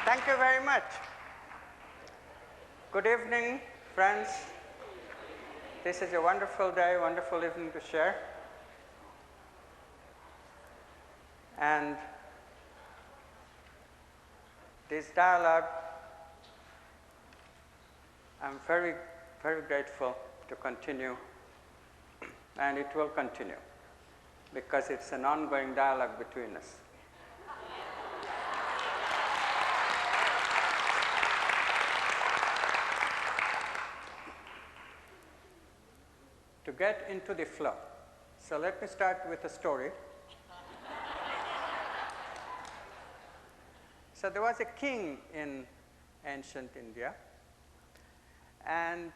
Thank you very much. Good evening, friends. This is a wonderful day, wonderful evening to share. And this dialogue, I'm very, very grateful to continue, and it will continue because it's an ongoing dialogue between us. To get into the flow. So let me start with a story. So there was a king in ancient India, and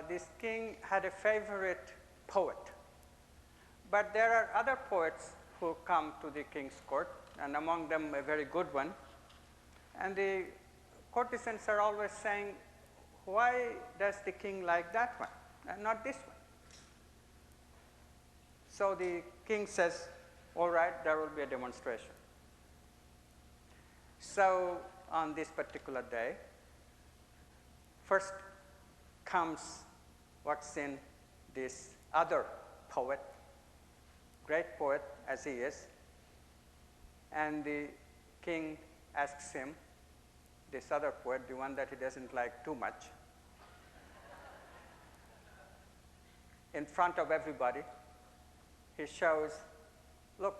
this king had a favorite poet. But there are other poets who come to the king's court, and among them a very good one. And the courtesans are always saying, why does the king like that one and not this one? So the king says, all right, there will be a demonstration. So on this particular day, first walks in this other poet, great poet as he is, and the king asks him, this other poet, the one that he doesn't like too much, in front of everybody, he shows, look,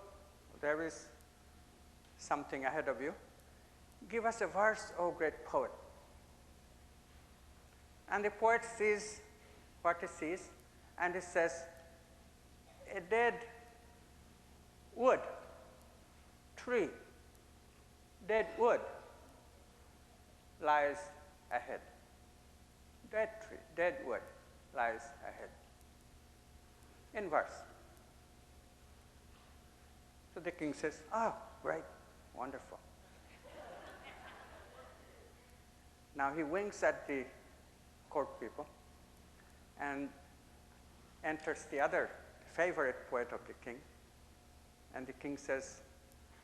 there is something ahead of you. Give us a verse, O great poet. And the poet sees what he sees, and he says, a dead wood, tree, dead wood lies ahead. Dead tree, dead wood lies ahead. In verse. So the king says, oh, great, wonderful. Now he winks at the court people and enters the other favorite poet of the king. And the king says,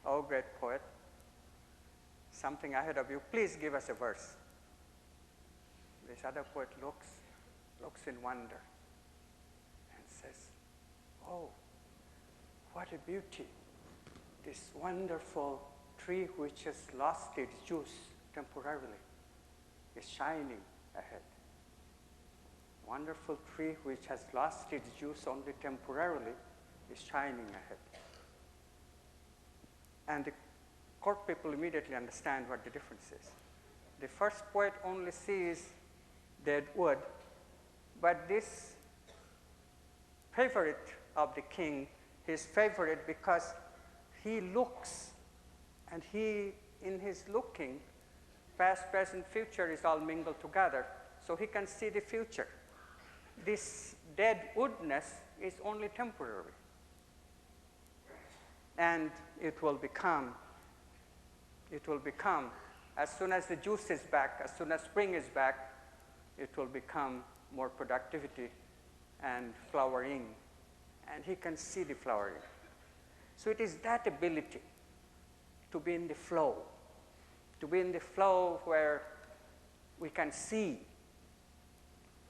oh, great poet, something ahead of you, please give us a verse. This other poet looks in wonder and says, oh, what a beauty. This wonderful tree which has lost its juice temporarily is shining ahead. Wonderful tree which has lost its juice only temporarily is shining ahead. And the court people immediately understand what the difference is. The first poet only sees dead wood, but this favorite of the king, his favorite because he looks, and he, in his looking, past, present, future is all mingled together, so he can see the future. This dead woodness is only temporary. And it will become, as soon as the juice is back, as soon as spring is back, it will become more productivity and flowering. And he can see the flowering. So it is that ability to be in the flow, where we can see.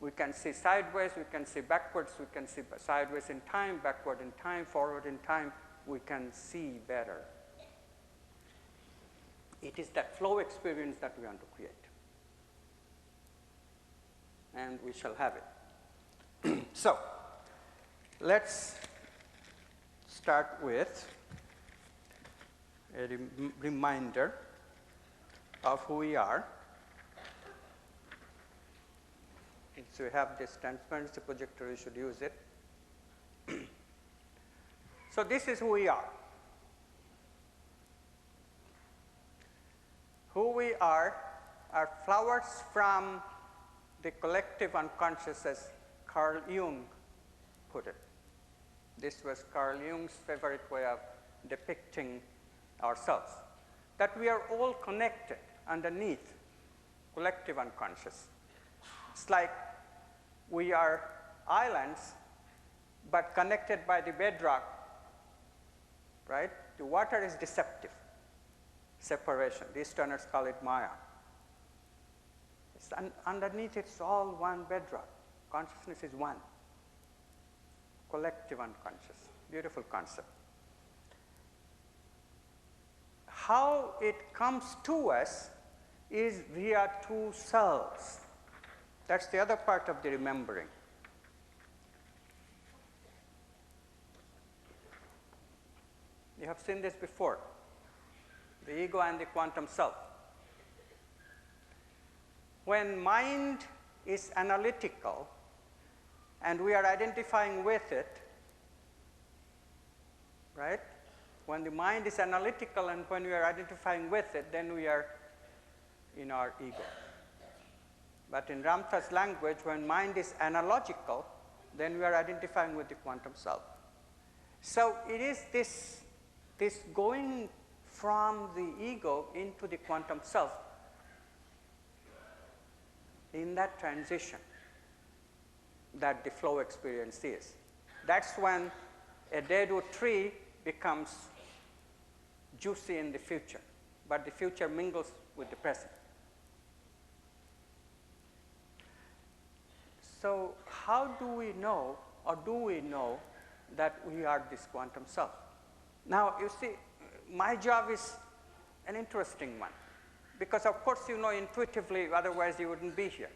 We can see sideways, we can see backwards, we can see sideways in time, backward in time, forward in time. We can see better. It is that flow experience that we want to create. And we shall have it. So, let's start with a reminder of who we are. Since we have this transparency projector, you should use it. So this is who we are. Who we are flowers from the collective unconscious, as Carl Jung put it. This was Carl Jung's favorite way of depicting ourselves, that we are all connected underneath collective unconscious. It's like we are islands, but connected by the bedrock, right? The water is deceptive. separation. The Easterners call it Maya. Underneath it's all one bedrock. Consciousness is one. Collective unconscious. Beautiful concept. How it comes to us is via two selves. That's the other part of the remembering. You have seen this before. The ego and the quantum self. When mind is analytical and we are identifying with it, right? When the mind is analytical and when we are identifying with it, then we are in our ego. But in Ramtha's language, when mind is analogical, then we are identifying with the quantum self. So it is this going from the ego into the quantum self in that transition that the flow experience is. That's when a deadwood tree becomes juicy in the future, but the future mingles with the present. So how do we know, or do we know, that we are this quantum self? Now, you see, my job is an interesting one, because of course you know intuitively, otherwise you wouldn't be here.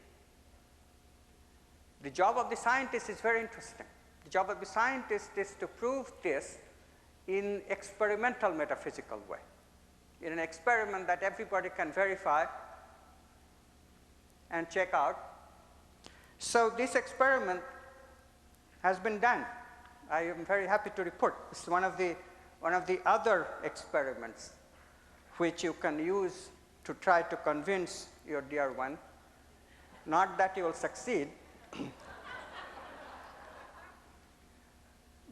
The job of the scientist is very interesting. The job of the scientist is to prove this in experimental metaphysical way, in an experiment that everybody can verify and check out. So this experiment has been done. I am very happy to report. This is one of the other experiments which you can use to try to convince your dear one, not that you will succeed,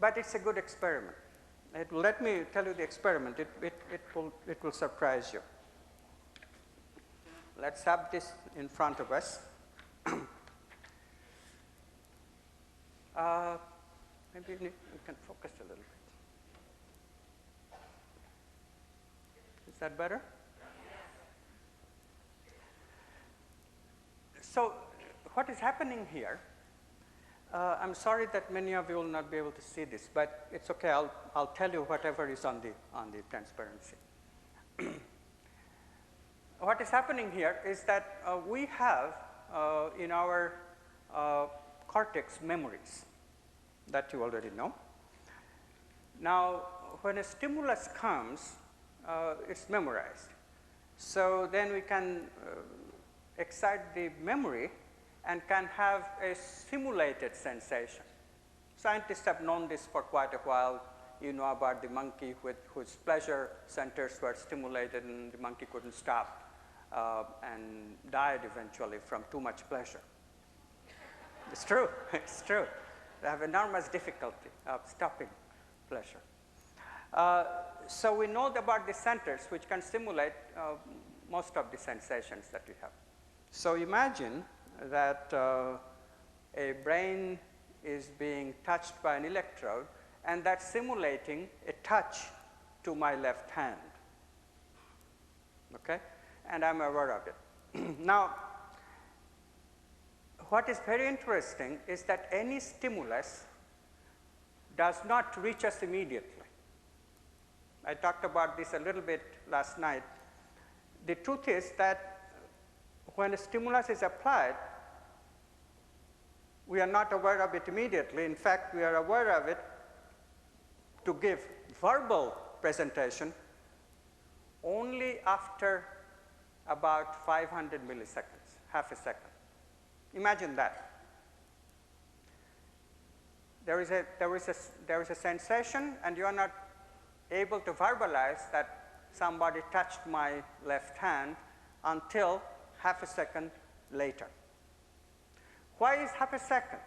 but it's a good experiment. Let me tell you the experiment. It will surprise you. Let's have this in front of us. Maybe we can focus a little bit. Is that better? So what is happening here, I'm sorry that many of you will not be able to see this, but it's okay. I'll tell you whatever is on the transparency. What is happening here is that we have in our cortex memories that you already know. Now, when a stimulus comes, it's memorized. So then we can excite the memory and can have a simulated sensation. Scientists have known this for quite a while. You know about the monkey whose pleasure centers were stimulated and the monkey couldn't stop and died eventually from too much pleasure. It's true, it's true. They have enormous difficulty of stopping pleasure. So we know about the centers which can stimulate most of the sensations that we have. So imagine that a brain is being touched by an electrode and that's simulating a touch to my left hand. Okay? And I'm aware of it. Now, what is very interesting is that any stimulus does not reach us immediately. I talked about this a little bit last night. The truth is that when a stimulus is applied, we are not aware of it immediately. In fact, we are aware of it to give verbal presentation only after about 500 milliseconds, half a second. Imagine that. There is a sensation, and you are not able to verbalize that somebody touched my left hand until half a second later. Why is half a second?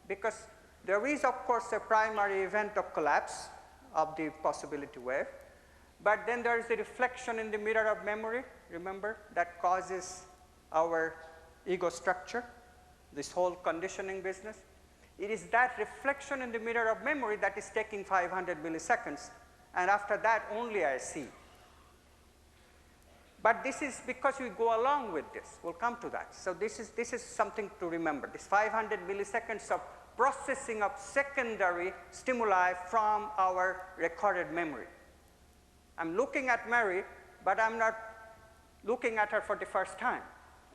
Because there is, of course, a primary event of collapse of the possibility wave, but then there is a reflection in the mirror of memory, remember, that causes our ego structure, this whole conditioning business. It is that reflection in the mirror of memory that is taking 500 milliseconds, and after that only I see. But this is because we go along with this. We'll come to that. So this is something to remember. This 500 milliseconds of processing of secondary stimuli from our recorded memory. I'm looking at Mary, but I'm not looking at her for the first time.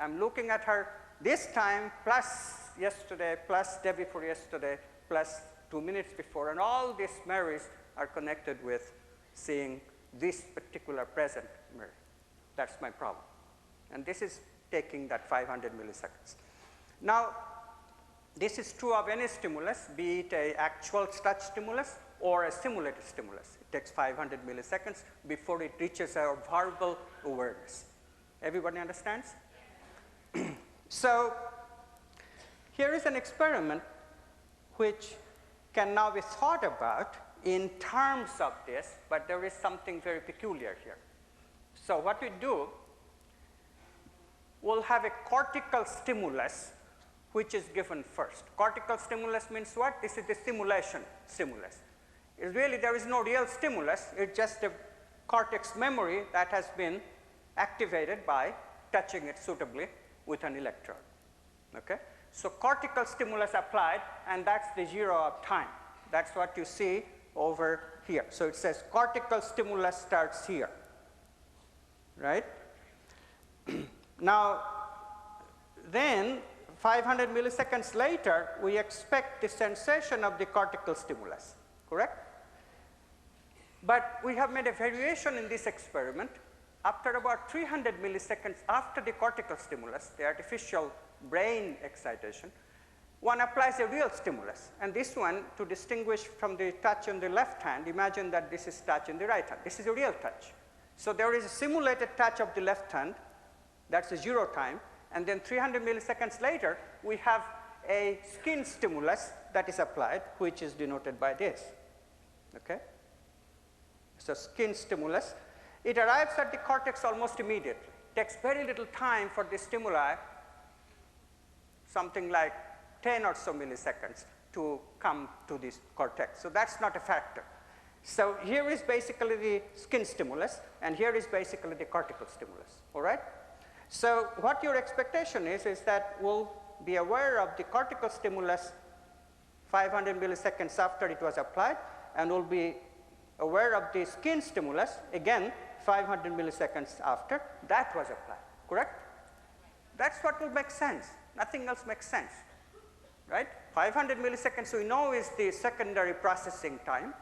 I'm looking at her this time plus yesterday, plus day before yesterday, plus 2 minutes before, and all these Marys are connected with seeing this particular present Mary. That's my problem. And this is taking that 500 milliseconds. Now, this is true of any stimulus, be it an actual touch stimulus or a simulated stimulus. It takes 500 milliseconds before it reaches our verbal awareness. Everybody understands? So, here is an experiment which can now be thought about in terms of this, but there is something very peculiar here. So what we do, we'll have a cortical stimulus which is given first. Cortical stimulus means what? This is the simulation stimulus. Really, there is no real stimulus. It's just a cortex memory that has been activated by touching it suitably with an electrode. Okay? So cortical stimulus applied, and that's the 0 of time. That's what you see over here. So it says cortical stimulus starts here. Right? Now, then 500 milliseconds later, we expect the sensation of the cortical stimulus, correct? But we have made a variation in this experiment. After about 300 milliseconds after the cortical stimulus, the artificial brain excitation, one applies a real stimulus. And this one, to distinguish from the touch on the left hand, imagine that this is touch in the right hand. This is a real touch. So there is a simulated touch of the left hand, that's a 0 time, and then 300 milliseconds later, we have a skin stimulus that is applied, which is denoted by this. Okay? So skin stimulus, it arrives at the cortex almost immediately. It takes very little time for the stimuli, something like 10 or so milliseconds, to come to this cortex. So that's not a factor. So here is basically the skin stimulus, and here is basically the cortical stimulus, all right? So what your expectation is that we'll be aware of the cortical stimulus 500 milliseconds after it was applied, and we'll be aware of the skin stimulus, again, 500 milliseconds after that was applied, correct? That's what will make sense. Nothing else makes sense, right? 500 milliseconds we know is the secondary processing time.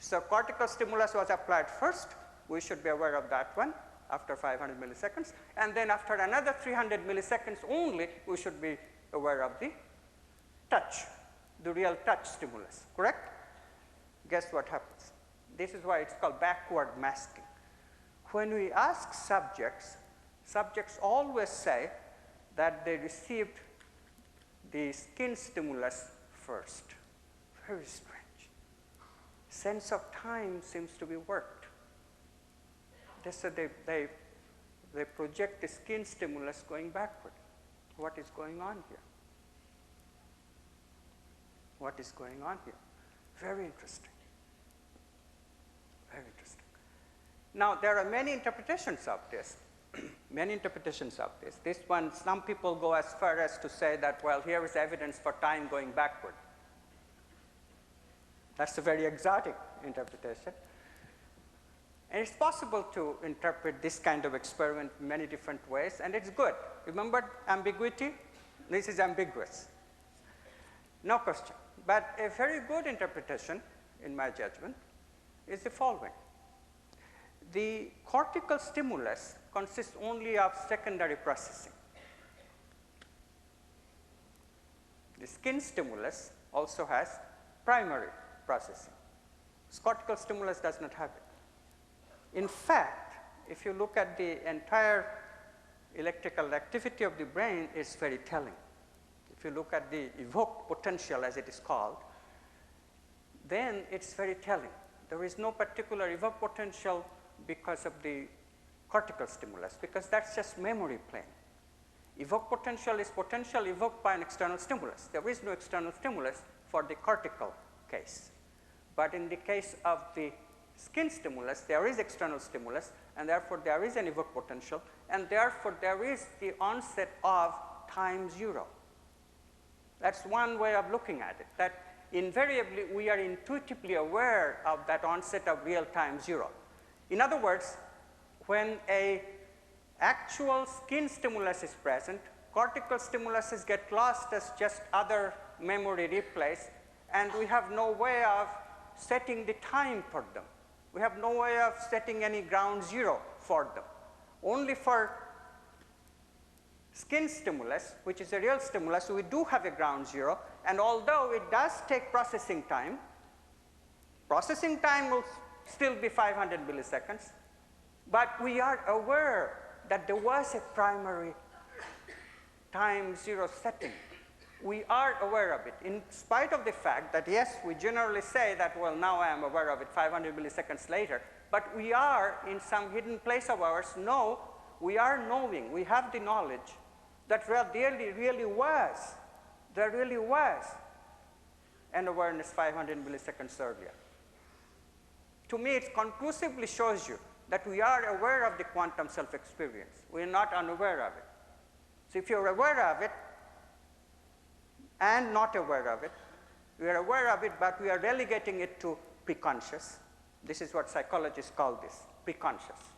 So cortical stimulus was applied first. We should be aware of that one after 500 milliseconds. And then after another 300 milliseconds only, we should be aware of the touch, the real touch stimulus, correct? Guess what happens? This is why it's called backward masking. When we ask subjects, subjects always say that they received the skin stimulus first. Very strange. Sense of time seems to be worked. They said they project the skin stimulus going backward. What is going on here? What is going on here? Very interesting. Very interesting. Now, there are many interpretations of this. Many interpretations of this. This one, some people go as far as to say that, well, here is evidence for time going backward. That's a very exotic interpretation. And it's possible to interpret this kind of experiment in many different ways, and it's good. Remember ambiguity? This is ambiguous. No question. But a very good interpretation, in my judgment, is the following. The cortical stimulus consists only of secondary processing. The skin stimulus also has primary processing. Cortical stimulus does not have it. In fact, if you look at the entire electrical activity of the brain, it's very telling. If you look at the evoked potential, as it is called, then it's very telling. There is no particular evoked potential because of the cortical stimulus, because that's just memory plane. Evoked potential is potential evoked by an external stimulus. There is no external stimulus for the cortical case. But in the case of the skin stimulus, there is external stimulus, and therefore there is an evoked potential, and therefore there is the onset of time zero. That's one way of looking at it, that invariably we are intuitively aware of that onset of real time zero. In other words, when a actual skin stimulus is present, cortical stimuluses get lost as just other memory replays, and we have no way of setting the time for them. We have no way of setting any ground zero for them. Only for skin stimulus, which is a real stimulus, we do have a ground zero, and although it does take processing time will still be 500 milliseconds, but we are aware that there was a primary time zero setting. We are aware of it, in spite of the fact that, yes, we generally say that, well, now I am aware of it 500 milliseconds later, but we are, in some hidden place of ours, we are knowing, we have the knowledge that there really was an awareness 500 milliseconds earlier. To me, it conclusively shows you that we are aware of the quantum self-experience. We are not unaware of it. So if you're aware of it and not aware of it, we are aware of it, but we are relegating it to preconscious. This is what psychologists call this, preconscious.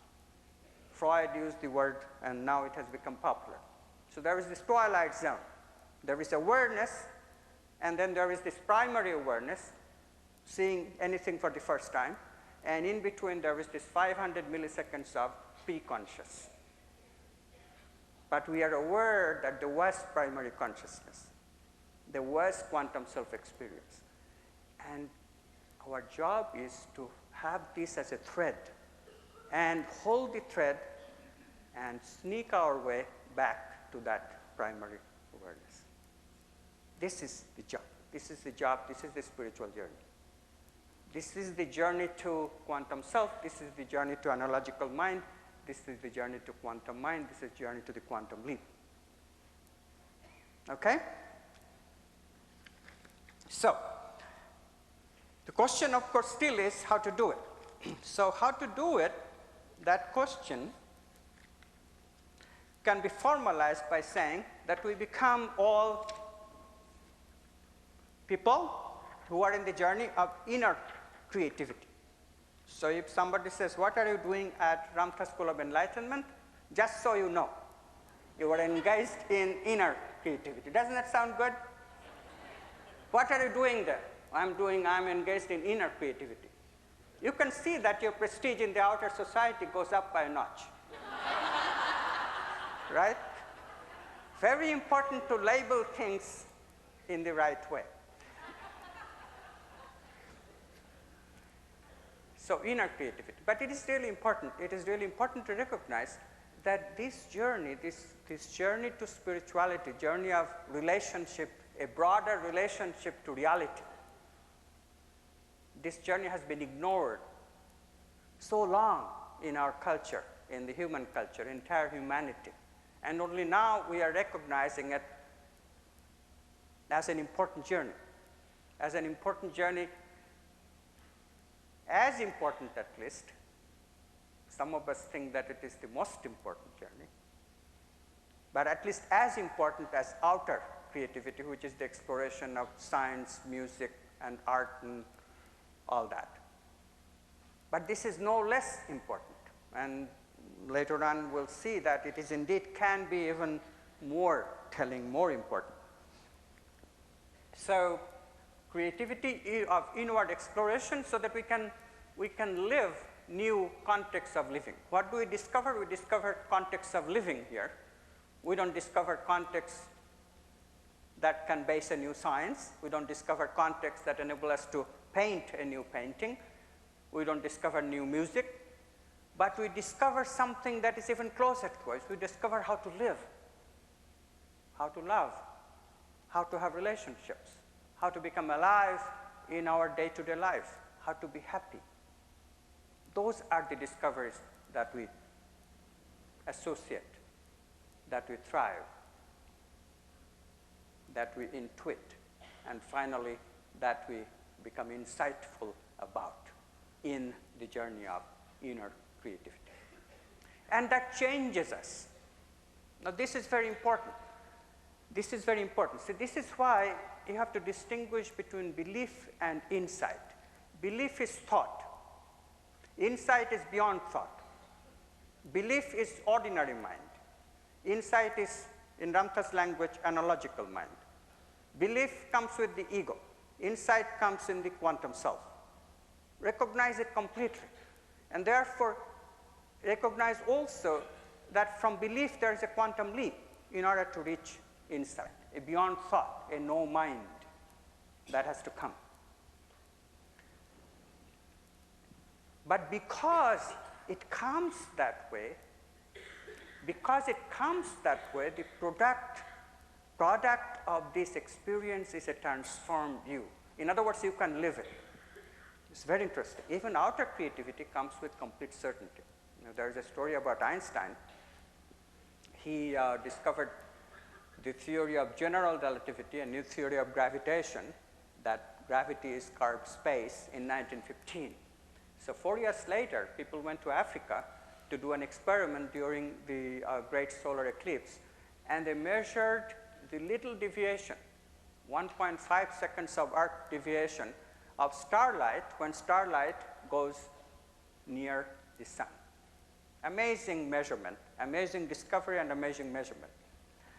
Freud used the word, and now it has become popular. So there is this twilight zone. There is awareness, and then there is this primary awareness, seeing anything for the first time, and in between there is this 500 milliseconds of pre-conscious. But we are aware that there was primary consciousness. There was quantum self-experience. And our job is to have this as a thread and hold the thread and sneak our way back to that primary awareness. This is the job. This is the job. This is the spiritual journey. This is the journey to quantum self. This is the journey to analogical mind. This is the journey to quantum mind. This is the journey to the quantum leap. Okay? So, the question, of course, still is how to do it. So, how to do it, that question can be formalized by saying that we become all people who are in the journey of inner creativity. So if somebody says, what are you doing at Ramtha School of Enlightenment? Just so you know, you are engaged in inner creativity. Doesn't that sound good? What are you doing there? I'm engaged in inner creativity. You can see that your prestige in the outer society goes up by a notch. Right? Very important to label things in the right way. So inner creativity. But it is really important. It is really important to recognize that this journey, this journey to spirituality, journey of relationship, a broader relationship to reality, this journey has been ignored so long in our culture, in the human culture, entire humanity. And only now we are recognizing it as an important journey, as important at least. Some of us think that it is the most important journey, but at least as important as outer creativity, which is the exploration of science, music, and art, and all that. But this is no less important, and later on we'll see that it is indeed can be even more telling, more important. So creativity of inward exploration so that we can live new contexts of living. What do we discover? We discover contexts of living here. We don't discover contexts that can base a new science. We don't discover contexts that enable us to paint a new painting. We don't discover new music. But we discover something that is even closer to us. We discover how to live, how to love, how to have relationships, how to become alive in our day-to-day life, how to be happy. Those are the discoveries that we associate, that we thrive, that we intuit, and finally, that we become insightful about in the journey of inner creativity. And that changes us. Now, this is very important. This is very important. So, this is why you have to distinguish between belief and insight. Belief is thought. Insight is beyond thought. Belief is ordinary mind. Insight is, in Ramtha's language, analogical mind. Belief comes with the ego. Insight comes in the quantum self. Recognize it completely. And therefore, recognize also that from belief there is a quantum leap in order to reach insight, a beyond thought, a no mind that has to come. But because it comes that way, the product of this experience is a transformed you. In other words, you can live it. It's very interesting. Even outer creativity comes with complete certainty. You know, there is a story about Einstein. He discovered the theory of general relativity, a new theory of gravitation, that gravity is curved space, in 1915. So 4 years later, people went to Africa to do an experiment during the great solar eclipse, and they measured the little deviation, 1.5 seconds of arc deviation of starlight when starlight goes near the sun. Amazing measurement, amazing discovery and amazing measurement.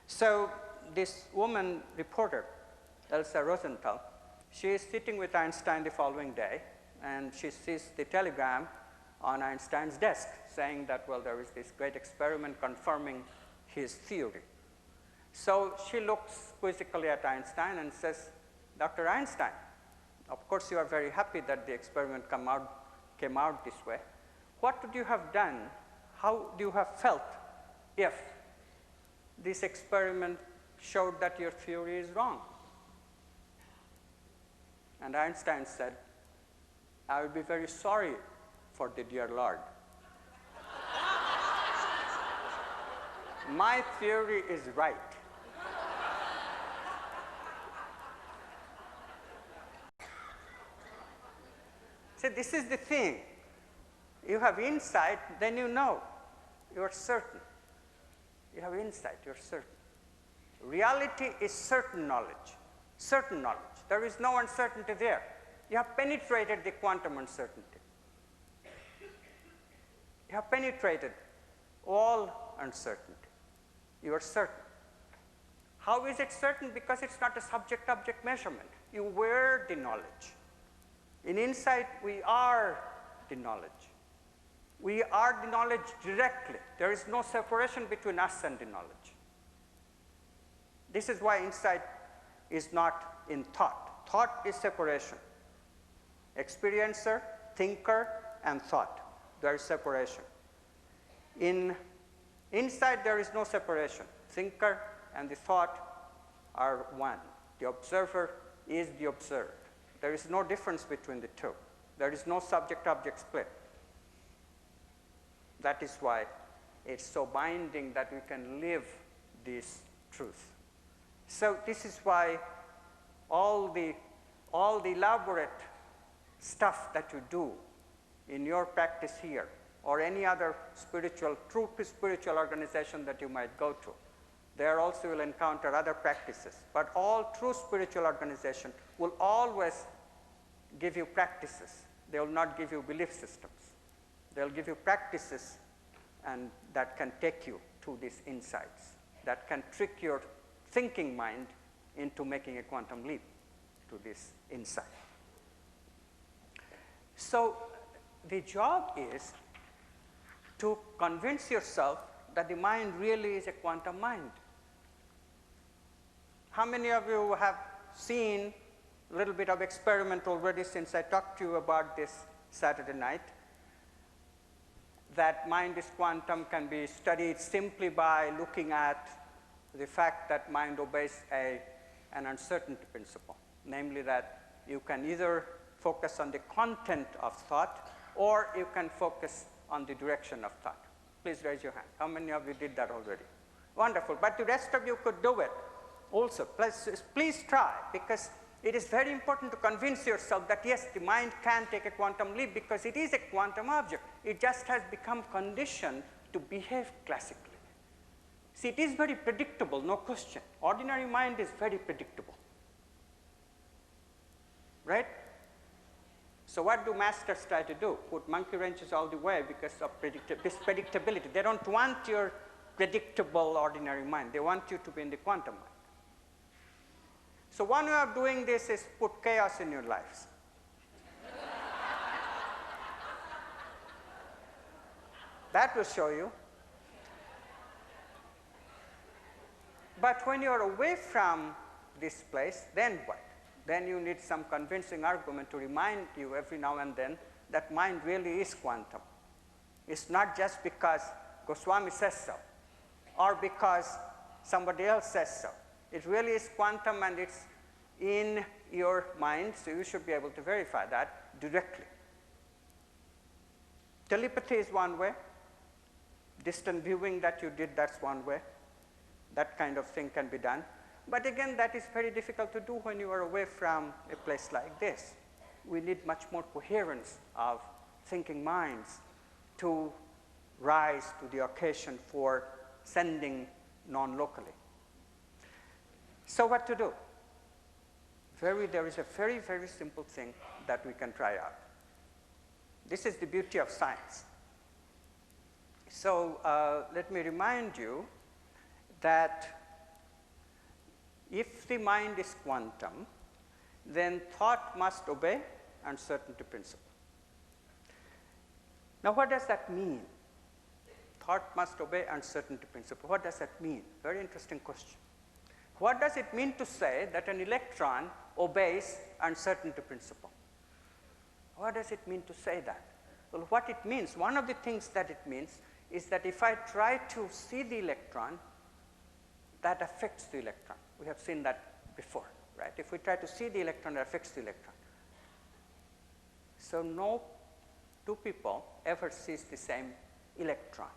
So this woman reporter, Elsa Rosenthal, she is sitting with Einstein the following day, and she sees the telegram on Einstein's desk saying that, well, there is this great experiment confirming his theory. So she looks quizzically at Einstein and says, Dr. Einstein, of course you are very happy that the experiment came out this way. What would you have done? How do you have felt if this experiment showed that your theory is wrong? And Einstein said, I would be very sorry for the dear Lord. My theory is right. See, this is the thing. You have insight, then you know. You are certain. You have insight, you are certain. Reality is certain knowledge. Certain knowledge. There is no uncertainty there. You have penetrated the quantum uncertainty. You have penetrated all uncertainty. You are certain. How is it certain? Because it's not a subject-object measurement. You were the knowledge. In insight, we are the knowledge. We are the knowledge directly. There is no separation between us and the knowledge. This is why insight is not in thought. Thought is separation. Experiencer, thinker, and thought. There is separation. In insight, there is no separation. Thinker and the thought are one. The observer is the observed. There is no difference between the two. There is no subject-object split. That is why it's so binding that we can live this truth. So this is why all the elaborate stuff that you do in your practice here or any other true spiritual organization that you might go to, there also will encounter other practices. But all true spiritual organization will always give you practices. They will not give you belief systems. They'll give you practices and that can take you to these insights, that can trick your thinking mind into making a quantum leap to this insight. So the job is to convince yourself that the mind really is a quantum mind. How many of you have seen a little bit of experiment already since I talked to you about this Saturday night? That mind is quantum can be studied simply by looking at the fact that mind obeys an uncertainty principle, namely that you can either focus on the content of thought or you can focus on the direction of thought. Please raise your hand. How many of you did that already? Wonderful. But the rest of you could do it also. Please try, because it is very important to convince yourself that yes, the mind can take a quantum leap because it is a quantum object. It just has become conditioned to behave classically. See, it is very predictable, no question. Ordinary mind is very predictable, right? So what do masters try to do? Put monkey wrenches all the way because of this predictability. They don't want your predictable ordinary mind. They want you to be in the quantum mind. So one way of doing this is put chaos in your lives. That will show you. But when you are away from this place, then what? Then you need some convincing argument to remind you every now and then that mind really is quantum. It's not just because Goswami says so, or because somebody else says so. It really is quantum, and it's in your mind, so you should be able to verify that directly. Telepathy is one way. Distant viewing that you did, that's one way. That kind of thing can be done. But again, that is very difficult to do when you are away from a place like this. We need much more coherence of thinking minds to rise to the occasion for sending non-locally. So what to do? There is a very, very simple thing that we can try out. This is the beauty of science. So let me remind you that if the mind is quantum, then thought must obey uncertainty principle. Now, what does that mean? Thought must obey uncertainty principle. What does that mean? Very interesting question. What does it mean to say that an electron obeys uncertainty principle? What does it mean to say that? Well, what it means, one of the things that it means is that if I try to see the electron, that affects the electron. We have seen that before, right? If we try to see the electron, it affects the electron. So no two people ever sees the same electron.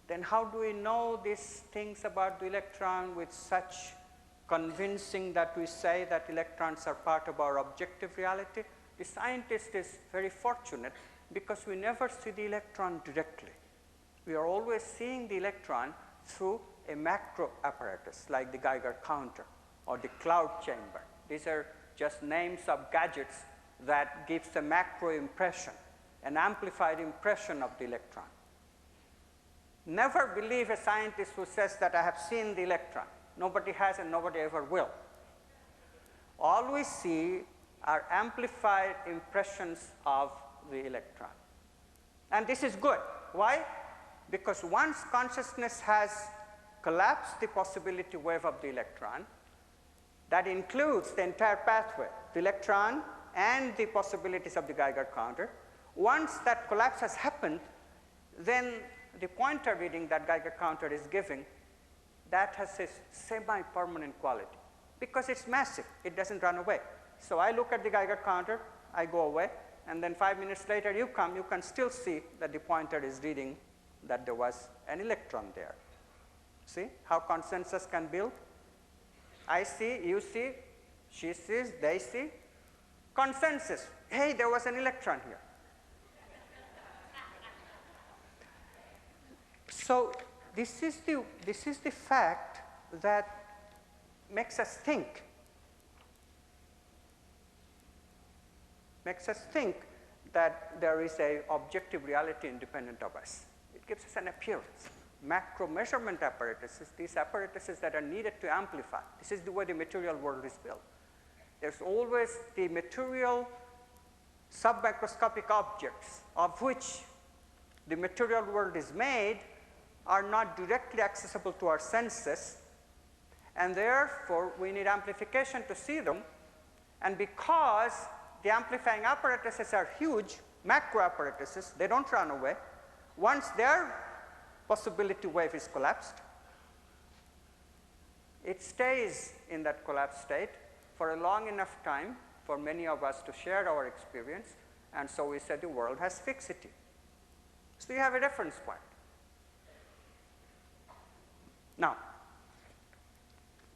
Then how do we know these things about the electron with such convincing that we say that electrons are part of our objective reality? The scientist is very fortunate because we never see the electron directly. We are always seeing the electron through a macro apparatus like the Geiger counter or the cloud chamber. These are just names of gadgets that gives a macro impression, an amplified impression of the electron. Never believe a scientist who says that I have seen the electron. Nobody has and nobody ever will. All we see are amplified impressions of the electron. And this is good. Why? Because once consciousness has collapsed the possibility wave of the electron, that includes the entire pathway, the electron and the possibilities of the Geiger counter. Once that collapse has happened, then the pointer reading that Geiger counter is giving, that has a semi-permanent quality because it's massive. It doesn't run away. So I look at the Geiger counter, I go away, and then 5 minutes later you come, you can still see that the pointer is reading that there was an electron there. See how consensus can build? I see, you see, she sees, they see. Consensus. Hey, there was an electron here. So this is the fact that makes us think. Makes us think that there is an objective reality independent of us. It gives us an appearance. Macro measurement apparatuses, these apparatuses that are needed to amplify. This is the way the material world is built. There's always the material submicroscopic objects of which the material world is made are not directly accessible to our senses, and therefore we need amplification to see them. And because the amplifying apparatuses are huge, macro apparatuses, they don't run away. Once their possibility wave is collapsed, it stays in that collapsed state for a long enough time for many of us to share our experience, and so we say the world has fixity. So you have a reference point. Now,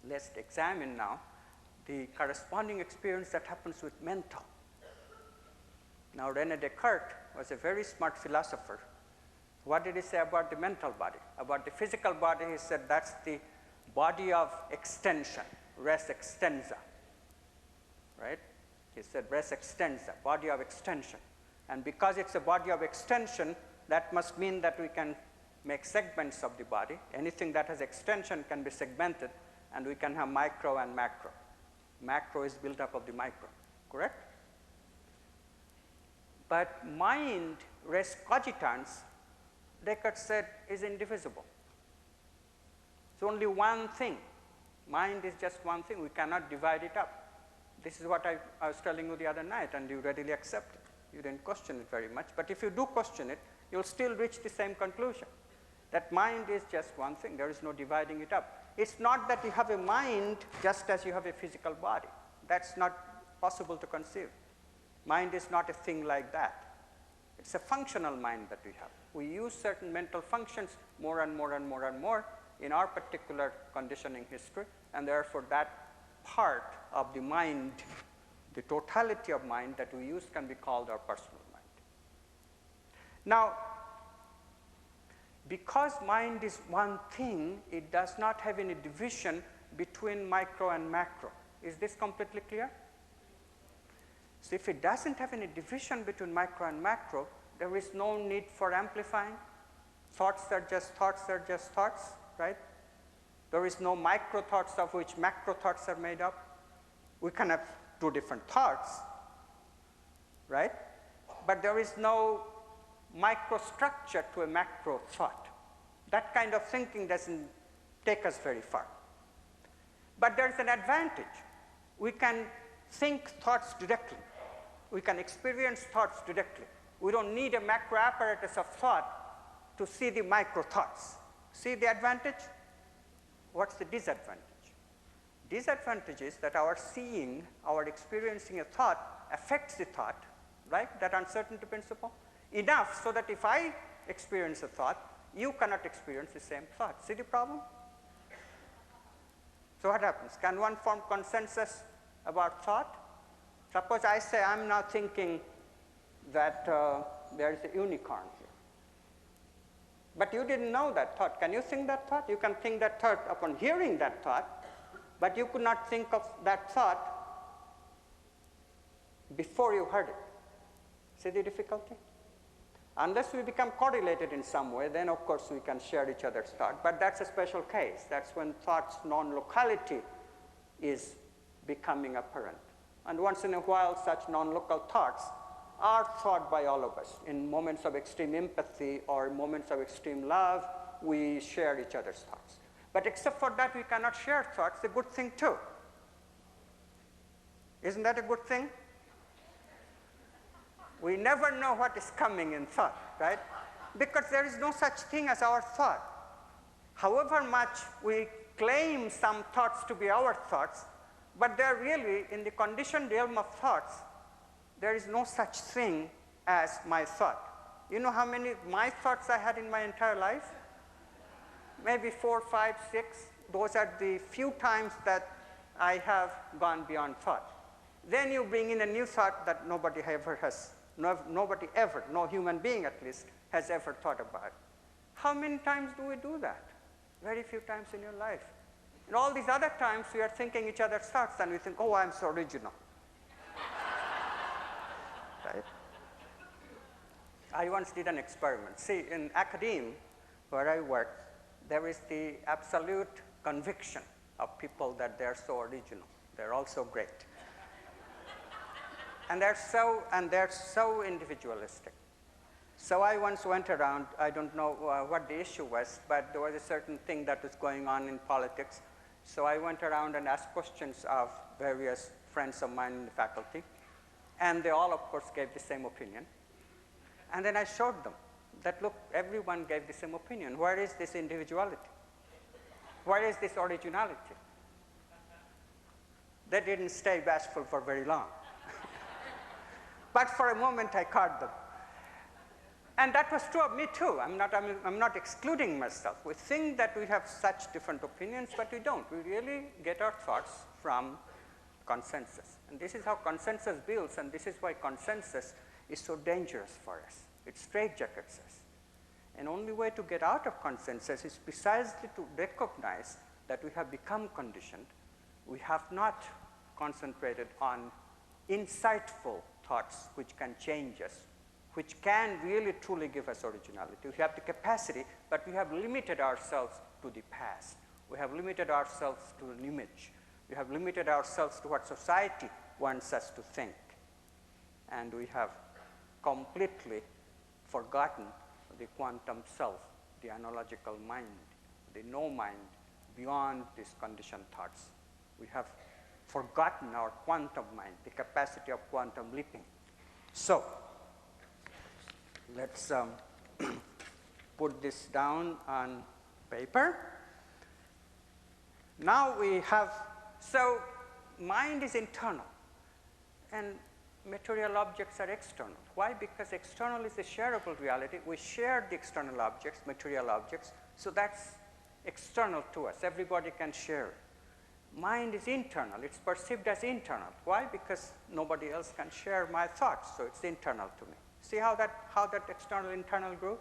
let's examine now the corresponding experience that happens with mental. Now, René Descartes was a very smart philosopher, What did he say about the mental body? About the physical body, he said that's the body of extension, res extensa, right? He said res extensa, body of extension. And because it's a body of extension, that must mean that we can make segments of the body. Anything that has extension can be segmented, and we can have micro and macro. Macro is built up of the micro, correct? But mind, res cogitans, Descartes said, is indivisible. It's only one thing. Mind is just one thing. We cannot divide it up. This is what I was telling you the other night, and you readily accept it. You didn't question it very much. But if you do question it, you'll still reach the same conclusion, that mind is just one thing. There is no dividing it up. It's not that you have a mind just as you have a physical body. That's not possible to conceive. Mind is not a thing like that. It's a functional mind that we have. We use certain mental functions more and more and more and more in our particular conditioning history, and therefore that part of the mind, the totality of mind that we use, can be called our personal mind. Now, because mind is one thing, it does not have any division between micro and macro. Is this completely clear? So if it doesn't have any division between micro and macro, there is no need for amplifying. Thoughts are just thoughts, right? There is no micro thoughts of which macro thoughts are made up. We can have two different thoughts, right? But there is no microstructure to a macro thought. That kind of thinking doesn't take us very far. But there is an advantage. We can think thoughts directly. We can experience thoughts directly. We don't need a macro apparatus of thought to see the micro thoughts. See the advantage? What's the disadvantage? Disadvantage is that our seeing, our experiencing a thought affects the thought, right? That uncertainty principle. Enough so that if I experience a thought, you cannot experience the same thought. See the problem? So what happens? Can one form consensus about thought? Suppose I say I'm now thinking that there is a unicorn here. But you didn't know that thought. Can you think that thought? You can think that thought upon hearing that thought, but you could not think of that thought before you heard it. See the difficulty? Unless we become correlated in some way, then of course we can share each other's thought. But that's a special case. That's when thought's non-locality is becoming apparent. And once in a while, such non-local thoughts are thought by all of us. In moments of extreme empathy or moments of extreme love, we share each other's thoughts. But except for that, we cannot share thoughts. It's a good thing too. Isn't that a good thing? We never know what is coming in thought, right? Because there is no such thing as our thought. However much we claim some thoughts to be our thoughts, but they're really, in the conditioned realm of thoughts, there is no such thing as my thought. You know how many my thoughts I had in my entire life? Maybe 4, 5, 6. Those are the few times that I have gone beyond thought. Then you bring in a new thought that nobody ever, no human being at least, has ever thought about. How many times do we do that? Very few times in your life. And all these other times we are thinking each other's thoughts and we think, oh, I'm so original. Right? I once did an experiment. See, in academia, where I work, there is the absolute conviction of people that they're so original. They're all so great. And they're so individualistic. So I once went around, I don't know what the issue was, but there was a certain thing that was going on in politics. So I went around and asked questions of various friends of mine in the faculty. And they all, of course, gave the same opinion. And then I showed them that, look, everyone gave the same opinion. Where is this individuality? Where is this originality? They didn't stay bashful for very long. But for a moment, I caught them. And that was true of me, too. I'm not excluding myself. We think that we have such different opinions, but we don't. We really get our thoughts from consensus. And this is how consensus builds, and this is why consensus is so dangerous for us. It straitjackets us. And only way to get out of consensus is precisely to recognize that we have become conditioned. We have not concentrated on insightful thoughts which can change us, which can really truly give us originality. We have the capacity, but we have limited ourselves to the past. We have limited ourselves to an image. We have limited ourselves to what society wants us to think. And we have completely forgotten the quantum self, the analogical mind, the no mind beyond these conditioned thoughts. We have forgotten our quantum mind, the capacity of quantum leaping. So, let's put this down on paper. Now we have, so mind is internal and material objects are external. Why? Because external is a shareable reality. We share the external objects, material objects, so that's external to us. Everybody can share it. Mind is internal. It's perceived as internal. Why? Because nobody else can share my thoughts, so it's internal to me. See how that external internal grew?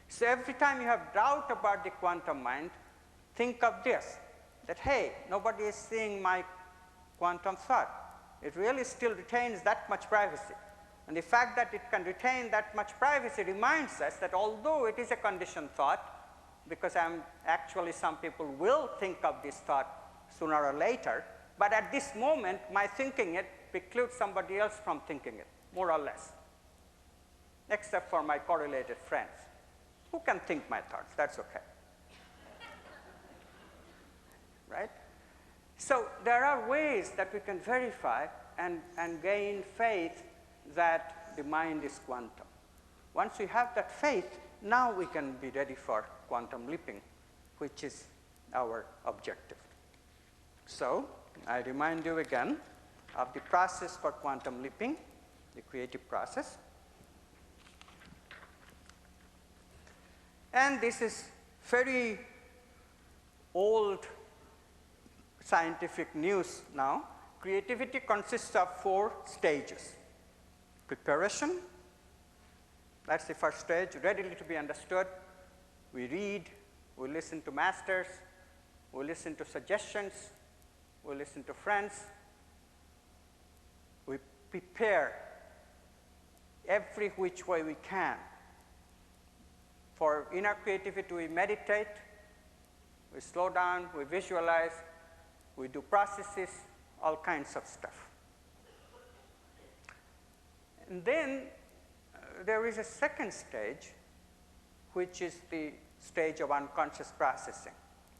So every time you have doubt about the quantum mind, think of this, that hey, nobody is seeing my quantum thought. It really still retains that much privacy. And the fact that it can retain that much privacy reminds us that although it is a conditioned thought, because actually some people will think of this thought sooner or later, but at this moment my thinking it precludes somebody else from thinking it, more or less, except for my correlated friends, who can think my thoughts, that's okay. Right? So there are ways that we can verify and gain faith that the mind is quantum. Once we have that faith, now we can be ready for quantum leaping, which is our objective. So I remind you again of the process for quantum leaping, the creative process. And this is very old scientific news now. Creativity consists of 4 stages. Preparation, that's the first stage, readily to be understood. We read, we listen to masters, we listen to suggestions, we listen to friends. We prepare every which way we can. For inner creativity, we meditate, we slow down, we visualize, we do processes, all kinds of stuff. And then there is a second stage, which is the stage of unconscious processing.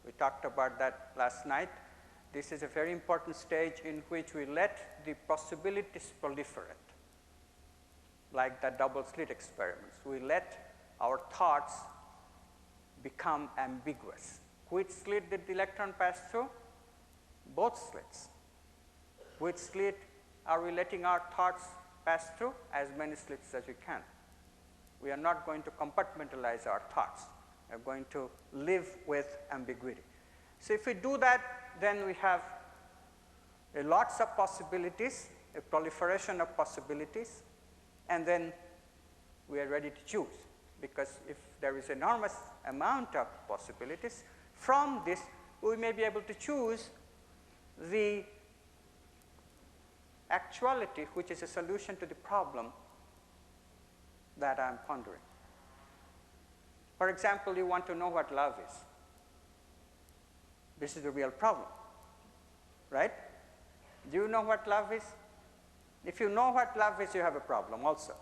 We talked about that last night. This is a very important stage in which we let the possibilities proliferate, like the double slit experiments. We let our thoughts become ambiguous. Which slit did the electron pass through? Both slits. Which slit are we letting our thoughts pass through? As many slits as we can. We are not going to compartmentalize our thoughts. We are going to live with ambiguity. So if we do that, then we have lots of possibilities, a proliferation of possibilities, and then we are ready to choose. Because if there is enormous amount of possibilities, from this we may be able to choose the actuality which is a solution to the problem that I am pondering. For example, you want to know what love is. This is the real problem, right? Do you know what love is? If you know what love is, you have a problem also.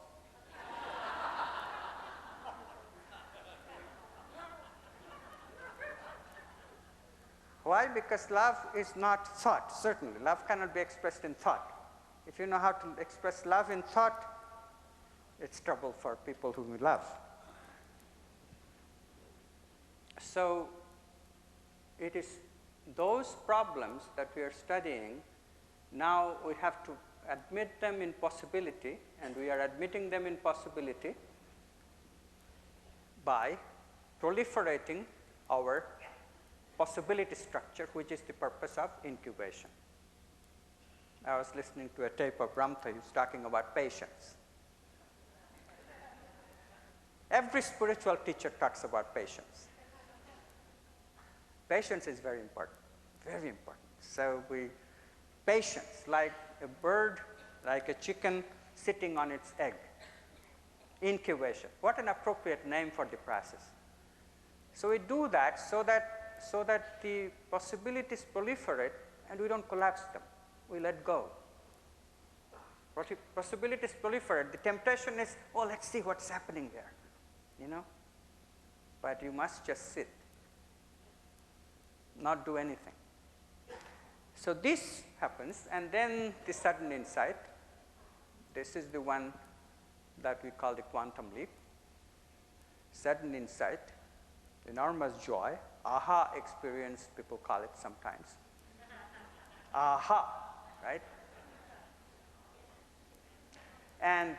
Why? Because love is not thought, certainly. Love cannot be expressed in thought. If you know how to express love in thought, it's trouble for people whom you love. So it is those problems that we are studying, now we have to admit them in possibility, and we are admitting them in possibility by proliferating our possibility structure, which is the purpose of incubation. I was listening to a tape of Ramtha, who's talking about patience. Every spiritual teacher talks about patience. Patience is very important, very important. So patience, like a bird, like a chicken sitting on its egg. Incubation. What an appropriate name for the process. So we do that so that the possibilities proliferate and we don't collapse them. We let go. Possibilities proliferate. The temptation is, oh, let's see what's happening there, you know. But you must just sit, not do anything. So this happens, and then the sudden insight. This is the one that we call the quantum leap. Sudden insight, enormous joy, aha experience, people call it sometimes. Aha, right? And